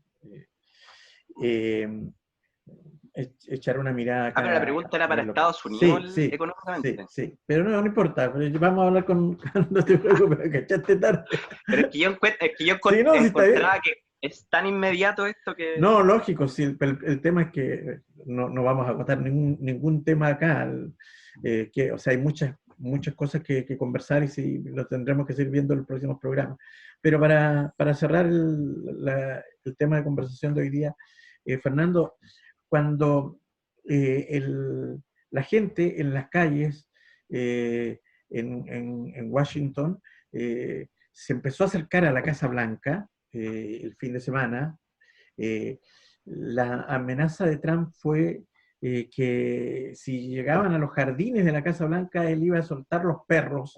[SPEAKER 1] echar una mirada acá.
[SPEAKER 2] Pero la pregunta era para Estados Unidos,
[SPEAKER 1] sí,
[SPEAKER 2] económicamente.
[SPEAKER 1] Sí, pero no importa, pero vamos a hablar no te preocupes, cachaste tarde.
[SPEAKER 2] Pero es que yo encontraba que es tan inmediato esto que...
[SPEAKER 1] No, lógico, sí, el tema es que no vamos a agotar ningún tema acá, o sea, hay muchas cosas que conversar, y sí, lo tendremos que seguir viendo en los próximos programas. Pero para cerrar el tema de conversación de hoy día, Fernando, cuando la gente en las calles en Washington se empezó a acercar a la Casa Blanca el fin de semana, la amenaza de Trump fue que si llegaban a los jardines de la Casa Blanca, él iba a soltar los perros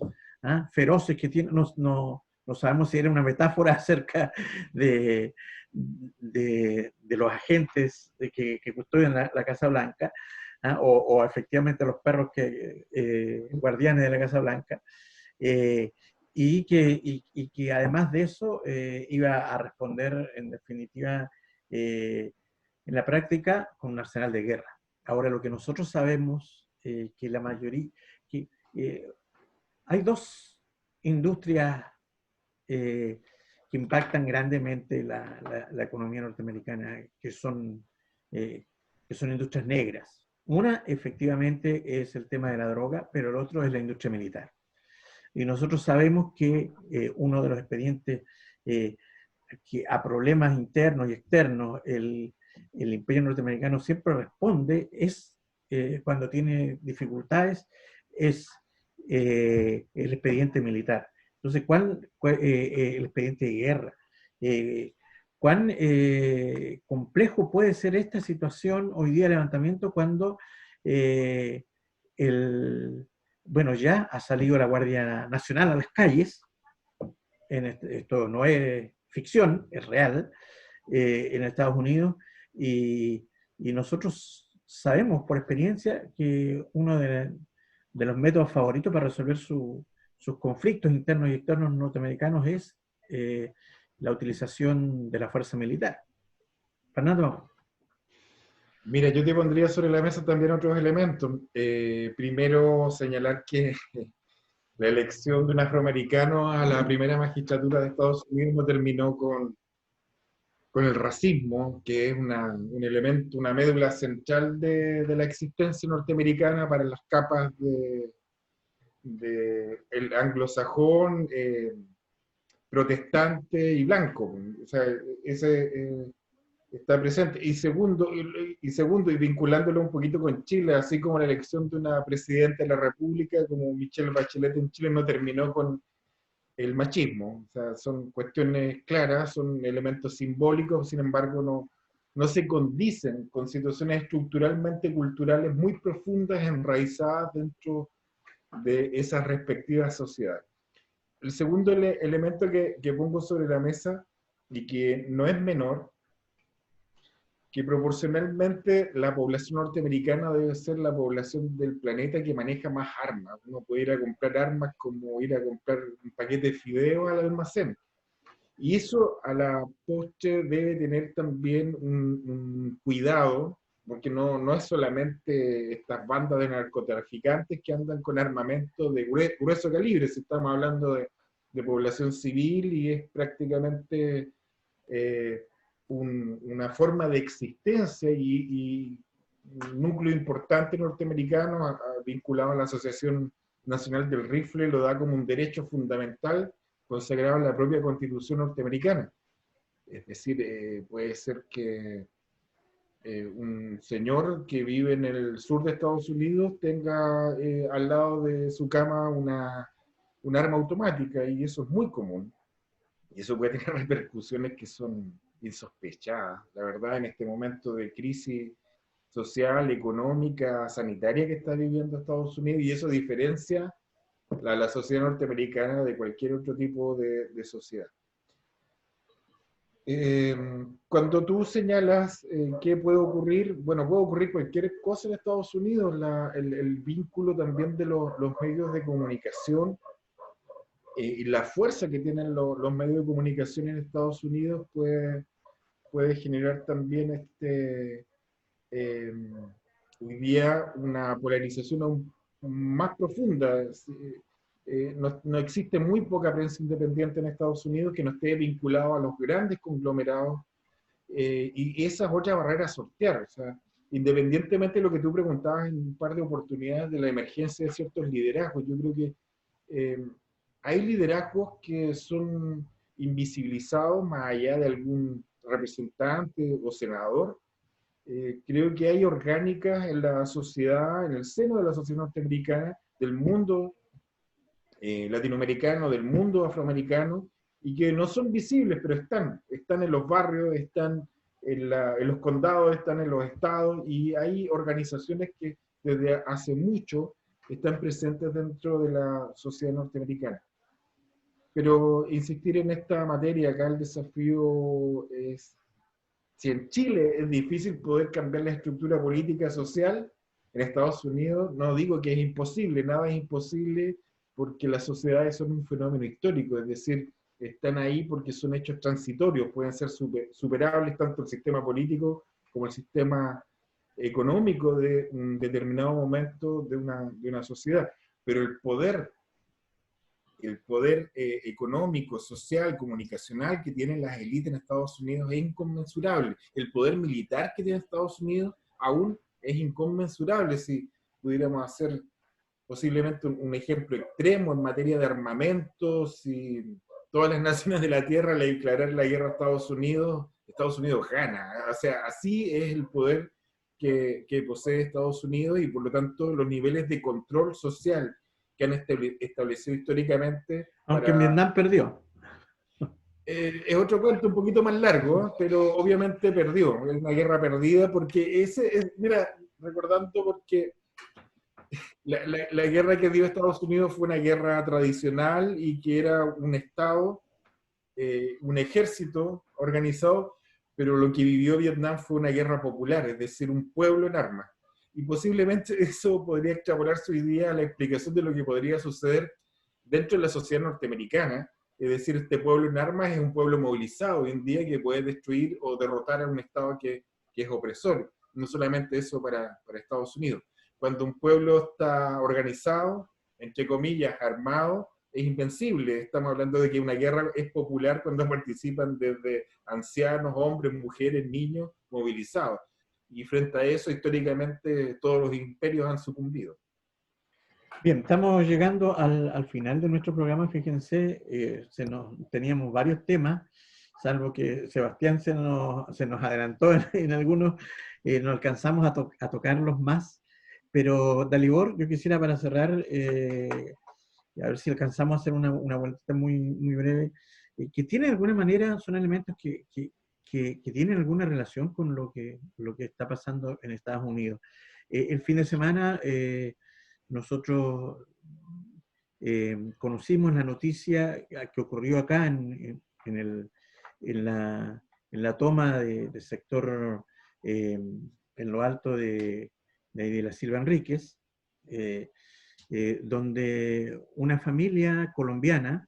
[SPEAKER 1] feroces que tienen, no sabemos si era una metáfora acerca de los agentes que custodian la Casa Blanca, o efectivamente los perros guardianes de la Casa Blanca, y que además de eso iba a responder en definitiva en la práctica con un arsenal de guerra. Ahora, lo que nosotros sabemos, que la mayoría, que hay dos industrias que impactan grandemente la economía norteamericana, que son industrias negras. Una, efectivamente, es el tema de la droga, pero el otro es la industria militar. Y nosotros sabemos que uno de los expedientes que a problemas internos y externos el imperio norteamericano siempre responde es, cuando tiene dificultades, es el expediente militar. Entonces, el expediente de guerra. ¿Cuán complejo puede ser esta situación hoy día de levantamiento cuando bueno, ya ha salido la Guardia Nacional a las calles? Esto no es ficción, es real, en Estados Unidos, y nosotros sabemos por experiencia que uno de los métodos favoritos para resolver sus conflictos internos y externos norteamericanos es la utilización de la fuerza militar. Fernando.
[SPEAKER 3] Mira, yo te pondría sobre la mesa también otros elementos. Primero, señalar que la elección de un afroamericano a la primera magistratura de Estados Unidos no terminó con el racismo, que es un elemento, una médula central de la existencia norteamericana para las capas el anglosajón, protestante y blanco. O sea, ese está presente. Y segundo, y vinculándolo un poquito con Chile, así como la elección de una presidenta de la República, como Michelle Bachelet en Chile, no terminó con el machismo. O sea, son cuestiones claras, son elementos simbólicos, sin embargo, no se condicen con situaciones estructuralmente culturales muy profundas, enraizadas dentro de esas respectivas sociedades. El segundo elemento que pongo sobre la mesa, y que no es menor, que proporcionalmente la población norteamericana debe ser la población del planeta que maneja más armas. Uno puede ir a comprar armas como ir a comprar un paquete de fideos al almacén. Y eso a la postre debe tener también un cuidado, porque no es solamente estas bandas de narcotraficantes que andan con armamento de grueso calibre, si estamos hablando de población civil, y es prácticamente una forma de existencia y un núcleo importante norteamericano vinculado a la Asociación Nacional del Rifle lo da como un derecho fundamental consagrado en la propia Constitución norteamericana. Es decir, puede ser que un señor que vive en el sur de Estados Unidos tenga al lado de su cama un arma automática, y eso es muy común. Y eso puede tener repercusiones que son insospechadas. La verdad, en este momento de crisis social, económica, sanitaria que está viviendo Estados Unidos, y eso diferencia la sociedad norteamericana de cualquier otro tipo de sociedad. Cuando tú señalas qué puede ocurrir, bueno, puede ocurrir cualquier cosa en Estados Unidos, el vínculo también de los medios de comunicación y la fuerza que tienen los medios de comunicación en Estados Unidos puede generar también hoy día una polarización aún más profunda. No existe muy poca prensa independiente en Estados Unidos que no esté vinculado a los grandes conglomerados, y esa es otra barrera a sortear. O sea, independientemente de lo que tú preguntabas en un par de oportunidades de la emergencia de ciertos liderazgos, yo creo que hay liderazgos que son invisibilizados más allá de algún representante o senador. Creo que hay orgánicas en la sociedad, en el seno de la sociedad norteamericana, del mundo latinoamericano, del mundo afroamericano, y que no son visibles, pero están en los barrios, están en los condados, están en los estados, y hay organizaciones que desde hace mucho están presentes dentro de la sociedad norteamericana. Pero insistir en esta materia, acá el desafío es, si en Chile es difícil poder cambiar la estructura política social, en Estados Unidos no digo que es imposible, nada es imposible porque las sociedades son un fenómeno histórico, es decir, están ahí porque son hechos transitorios, pueden ser superables tanto el sistema político como el sistema económico de un determinado momento de una sociedad. Pero el poder económico, social, comunicacional que tienen las élites en Estados Unidos es inconmensurable. El poder militar que tiene Estados Unidos aún es inconmensurable. Si pudiéramos hacer posiblemente un ejemplo extremo en materia de armamento, si todas las naciones de la Tierra le declararan la guerra a Estados Unidos gana. O sea, así es el poder que posee Estados Unidos y por lo tanto los niveles de control social que han establecido históricamente.
[SPEAKER 1] Aunque en Vietnam perdió.
[SPEAKER 3] Es otro cuento un poquito más largo, ¿eh? Pero obviamente perdió. Es una guerra perdida porque mira, recordando porque la guerra que dio Estados Unidos fue una guerra tradicional y que era un Estado, un ejército organizado, pero lo que vivió Vietnam fue una guerra popular, es decir, un pueblo en armas. Y posiblemente eso podría extrapolarse hoy día a la explicación de lo que podría suceder dentro de la sociedad norteamericana. Es decir, este pueblo en armas es un pueblo movilizado hoy en día que puede destruir o derrotar a un Estado que es opresor. No solamente eso para Estados Unidos. Cuando un pueblo está organizado, entre comillas, armado, es invencible. Estamos hablando de que una guerra es popular cuando participan desde ancianos, hombres, mujeres, niños movilizados. Y frente a eso, históricamente, todos los imperios han sucumbido.
[SPEAKER 1] Bien, estamos llegando al final de nuestro programa. Fíjense, teníamos varios temas, salvo que Sebastián se nos adelantó en algunos, no alcanzamos a tocarlos más. Pero, Dalibor, yo quisiera para cerrar, a ver si alcanzamos a hacer una vuelta muy, muy breve, que tiene de alguna manera, son elementos que tienen alguna relación con lo que está pasando en Estados Unidos. El fin de semana nosotros conocimos la noticia que ocurrió acá en la toma del sector en lo alto de la Silva Enríquez, donde una familia colombiana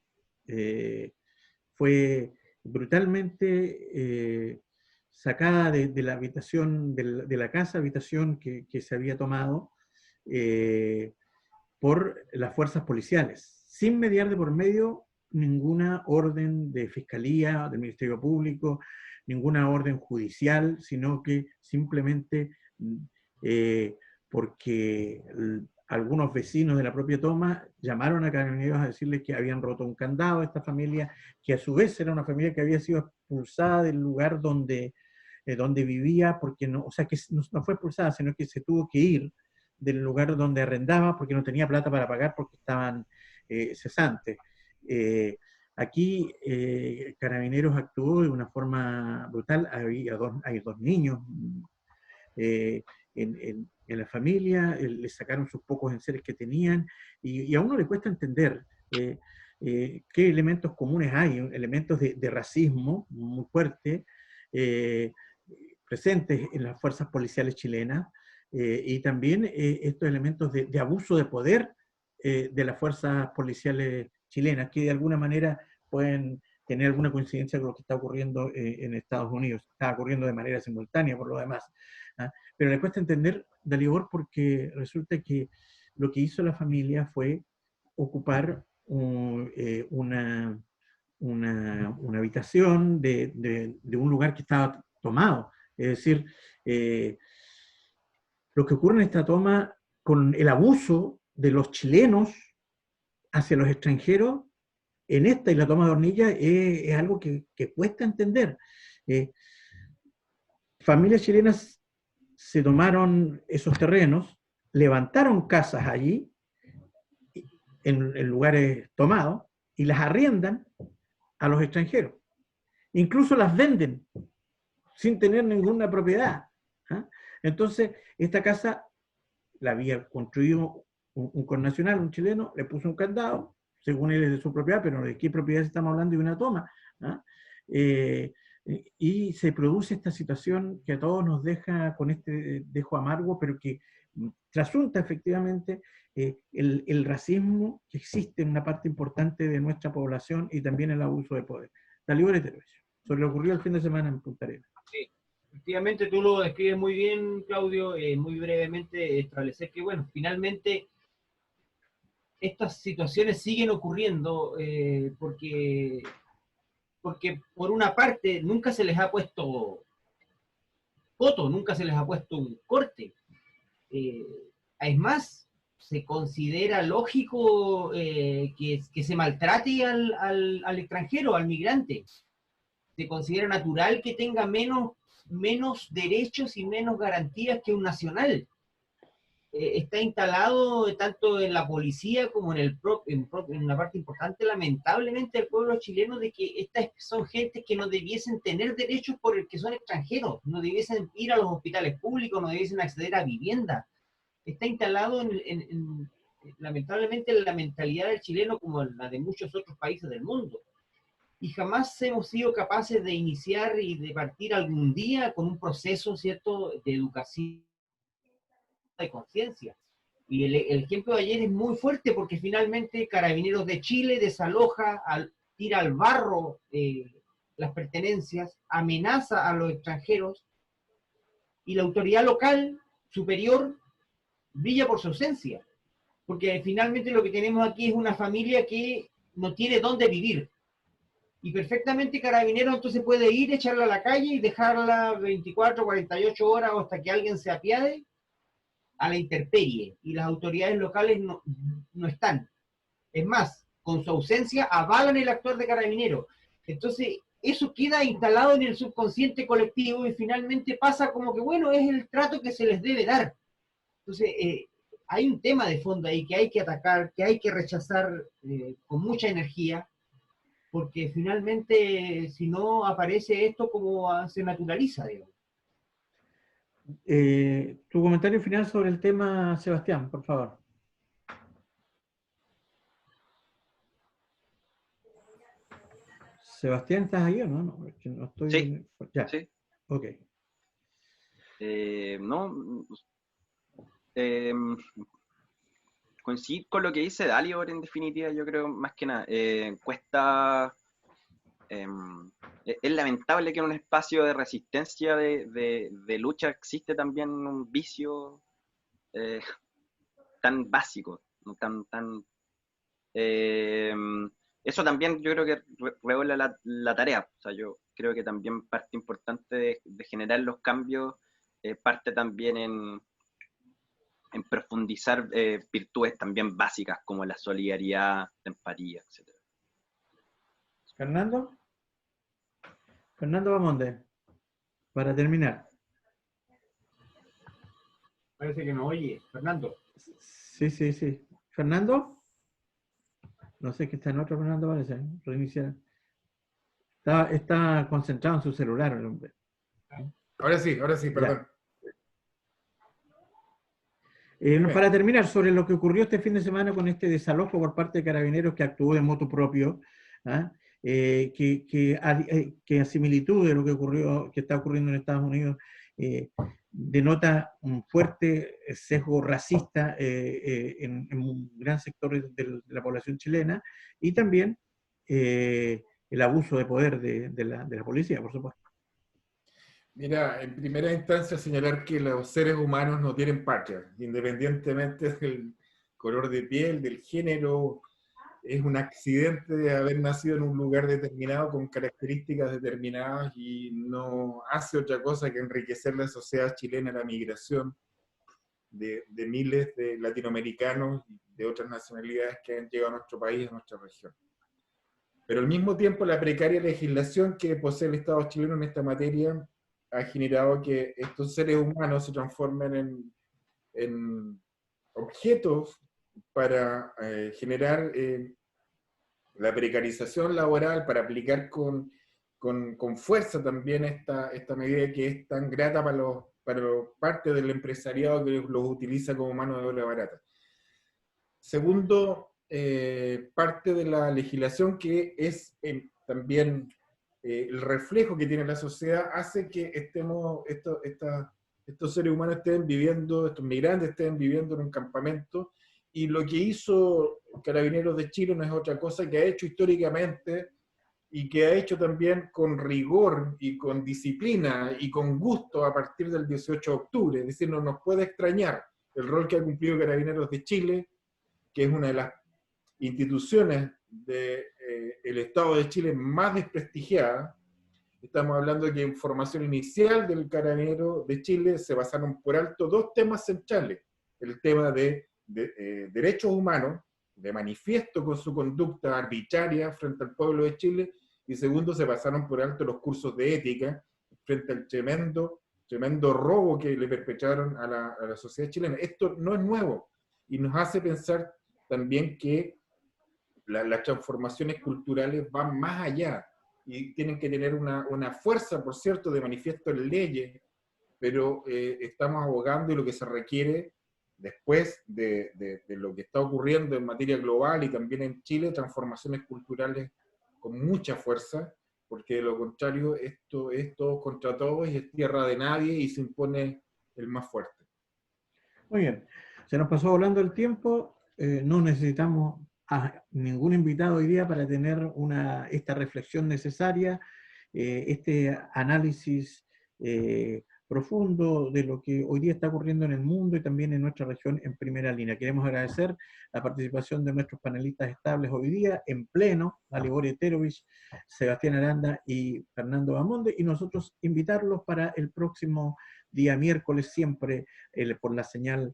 [SPEAKER 1] fue brutalmente sacada de la habitación, de la casa habitación que se había tomado por las fuerzas policiales, sin mediar de por medio ninguna orden de fiscalía, del Ministerio Público, ninguna orden judicial, sino que simplemente porque algunos vecinos de la propia toma llamaron a Carabineros a decirles que habían roto un candado a esta familia, que a su vez era una familia que había sido expulsada del lugar donde vivía, porque no, o sea, que no fue expulsada, sino que se tuvo que ir del lugar donde arrendaba porque no tenía plata para pagar porque estaban cesantes. Aquí Carabineros actuó de una forma brutal. Hay dos niños en la familia, les sacaron sus pocos enseres que tenían, y a uno le cuesta entender qué elementos comunes hay, elementos de racismo muy fuerte, presentes en las fuerzas policiales chilenas, y también estos elementos de abuso de poder de las fuerzas policiales chilenas, que de alguna manera pueden tener alguna coincidencia con lo que está ocurriendo en Estados Unidos. Está ocurriendo de manera simultánea por lo demás. ¿Ah? Pero le cuesta entender, Dalibor, porque resulta que lo que hizo la familia fue ocupar una habitación de un lugar que estaba tomado. Es decir, lo que ocurre en esta toma con el abuso de los chilenos hacia los extranjeros, en esta y la toma de Hornilla, es algo que cuesta entender. Familias chilenas se tomaron esos terrenos, levantaron casas allí, en lugares tomados, y las arriendan a los extranjeros. Incluso las venden sin tener ninguna propiedad. ¿Ah? Entonces, esta casa la había construido un connacional, un chileno, le puso un candado, según él es de su propiedad, pero ¿de qué propiedad estamos hablando? De una toma. ¿Ah? Y se produce esta situación que a todos nos deja con este dejo amargo, pero que trasunta efectivamente el racismo que existe en una parte importante de nuestra población y también el abuso de poder. Talibor Televisión. Eso le ocurrió el fin de semana en Punta Arenas.
[SPEAKER 4] Sí, efectivamente tú lo describes muy bien, Claudio. Muy brevemente establecer que, bueno, finalmente estas situaciones siguen ocurriendo porque por una parte nunca se les ha puesto coto, nunca se les ha puesto un corte. Es más, se considera lógico que se maltrate al extranjero, al migrante. Se considera natural que tenga menos derechos y menos garantías que un nacional. Está instalado tanto en la policía como en una parte importante, lamentablemente, del pueblo chileno, de que estas son gente que no debiesen tener derechos por el que son extranjeros, no debiesen ir a los hospitales públicos, no debiesen acceder a vivienda. Está instalado lamentablemente en la mentalidad del chileno como en la de muchos otros países del mundo. Y jamás hemos sido capaces de iniciar y de partir algún día con un proceso, ¿cierto?, de educación, de conciencia. Y el ejemplo de ayer es muy fuerte porque finalmente Carabineros de Chile desaloja, tira al barro las pertenencias, amenaza a los extranjeros y la autoridad local superior brilla por su ausencia. Porque finalmente lo que tenemos aquí es una familia que no tiene dónde vivir. Y perfectamente Carabineros entonces puede ir, echarla a la calle y dejarla 24, 48 horas o hasta que alguien se apiade a la intemperie. Y las autoridades locales no están. Es más, con su ausencia avalan el actuar de Carabineros. Entonces, eso queda instalado en el subconsciente colectivo y finalmente pasa como que, bueno, es el trato que se les debe dar. Entonces, hay un tema de fondo ahí que hay que atacar, que hay que rechazar con mucha energía, porque finalmente, si no, aparece esto como se naturaliza, digamos.
[SPEAKER 1] Tu comentario final sobre el tema, Sebastián, por favor. Sebastián, ¿estás ahí o no? No, es que no estoy...
[SPEAKER 2] Sí,
[SPEAKER 1] ya.
[SPEAKER 2] sí.
[SPEAKER 1] Ok.
[SPEAKER 2] No, coincidir con lo que dice Dalibor, en definitiva, yo creo, más que nada. Es lamentable que en un espacio de resistencia, de lucha, existe también un vicio tan básico, ¿no? Eso también yo creo que revela la tarea. O sea, yo creo que también parte importante de generar los cambios parte también en profundizar virtudes también básicas como la solidaridad, la empatía, etc.
[SPEAKER 1] ¿Fernando? Fernando Bamonde, para terminar.
[SPEAKER 4] Parece que no oye. Fernando.
[SPEAKER 1] Sí. ¿Fernando? No sé, que está en otro Fernando, parece. Reiniciar. Está concentrado en su celular el hombre.
[SPEAKER 3] Ahora sí, perdón.
[SPEAKER 1] Para terminar, sobre lo que ocurrió este fin de semana con este desalojo por parte de Carabineros que actuó de motu propio, ¿ah? Que a similitud de lo que está ocurriendo en Estados Unidos, denota un fuerte sesgo racista en un gran sector de la población chilena y también el abuso de poder de la policía, por supuesto.
[SPEAKER 3] Mira, en primera instancia señalar que los seres humanos no tienen patria, independientemente del color de piel, del género. Es un accidente de haber nacido en un lugar determinado con características determinadas y no hace otra cosa que enriquecer la sociedad chilena, la migración de miles de latinoamericanos y de otras nacionalidades que han llegado a nuestro país, a nuestra región. Pero al mismo tiempo la precaria legislación que posee el Estado chileno en esta materia ha generado que estos seres humanos se transformen en objetos para generar la precarización laboral, para aplicar con fuerza también esta medida que es tan grata para parte del empresariado que los utiliza como mano de obra barata. Segundo, parte de la legislación que es también el reflejo que tiene la sociedad hace que estos seres humanos estén viviendo, estos migrantes estén viviendo en un campamento, y lo que hizo Carabineros de Chile no es otra cosa que ha hecho históricamente y que ha hecho también con rigor y con disciplina y con gusto a partir del 18 de octubre. Es decir, no nos puede extrañar el rol que ha cumplido Carabineros de Chile, que es una de las instituciones del Estado de Chile más desprestigiada. Estamos hablando de que en formación inicial del Carabinero de Chile se pasaron por alto dos temas centrales: el tema de derechos humanos, de manifiesto con su conducta arbitraria frente al pueblo de Chile, y segundo, se pasaron por alto los cursos de ética frente al tremendo robo que le perpetraron a la sociedad chilena. Esto no es nuevo y nos hace pensar también que las transformaciones culturales van más allá y tienen que tener una fuerza, por cierto, de manifiesto en leyes, pero estamos abogando, y lo que se requiere después de lo que está ocurriendo en materia global y también en Chile, transformaciones culturales con mucha fuerza, porque de lo contrario esto es todos contra todos y es tierra de nadie y se impone el más fuerte.
[SPEAKER 1] Muy bien, se nos pasó volando el tiempo, no necesitamos a ningún invitado hoy día para tener esta reflexión necesaria, este análisis profundo de lo que hoy día está ocurriendo en el mundo y también en nuestra región en primera línea. Queremos agradecer la participación de nuestros panelistas estables hoy día, en pleno, Dalibor Eterovich, Sebastián Aranda y Fernando Bamonde, y nosotros invitarlos para el próximo día miércoles, siempre por la señal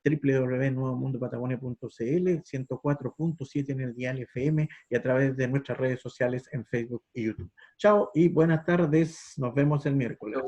[SPEAKER 1] www.nuevomundopatagonia.cl, 104.7 en el dial FM y a través de nuestras redes sociales en Facebook y YouTube. Chao y buenas tardes, nos vemos el miércoles.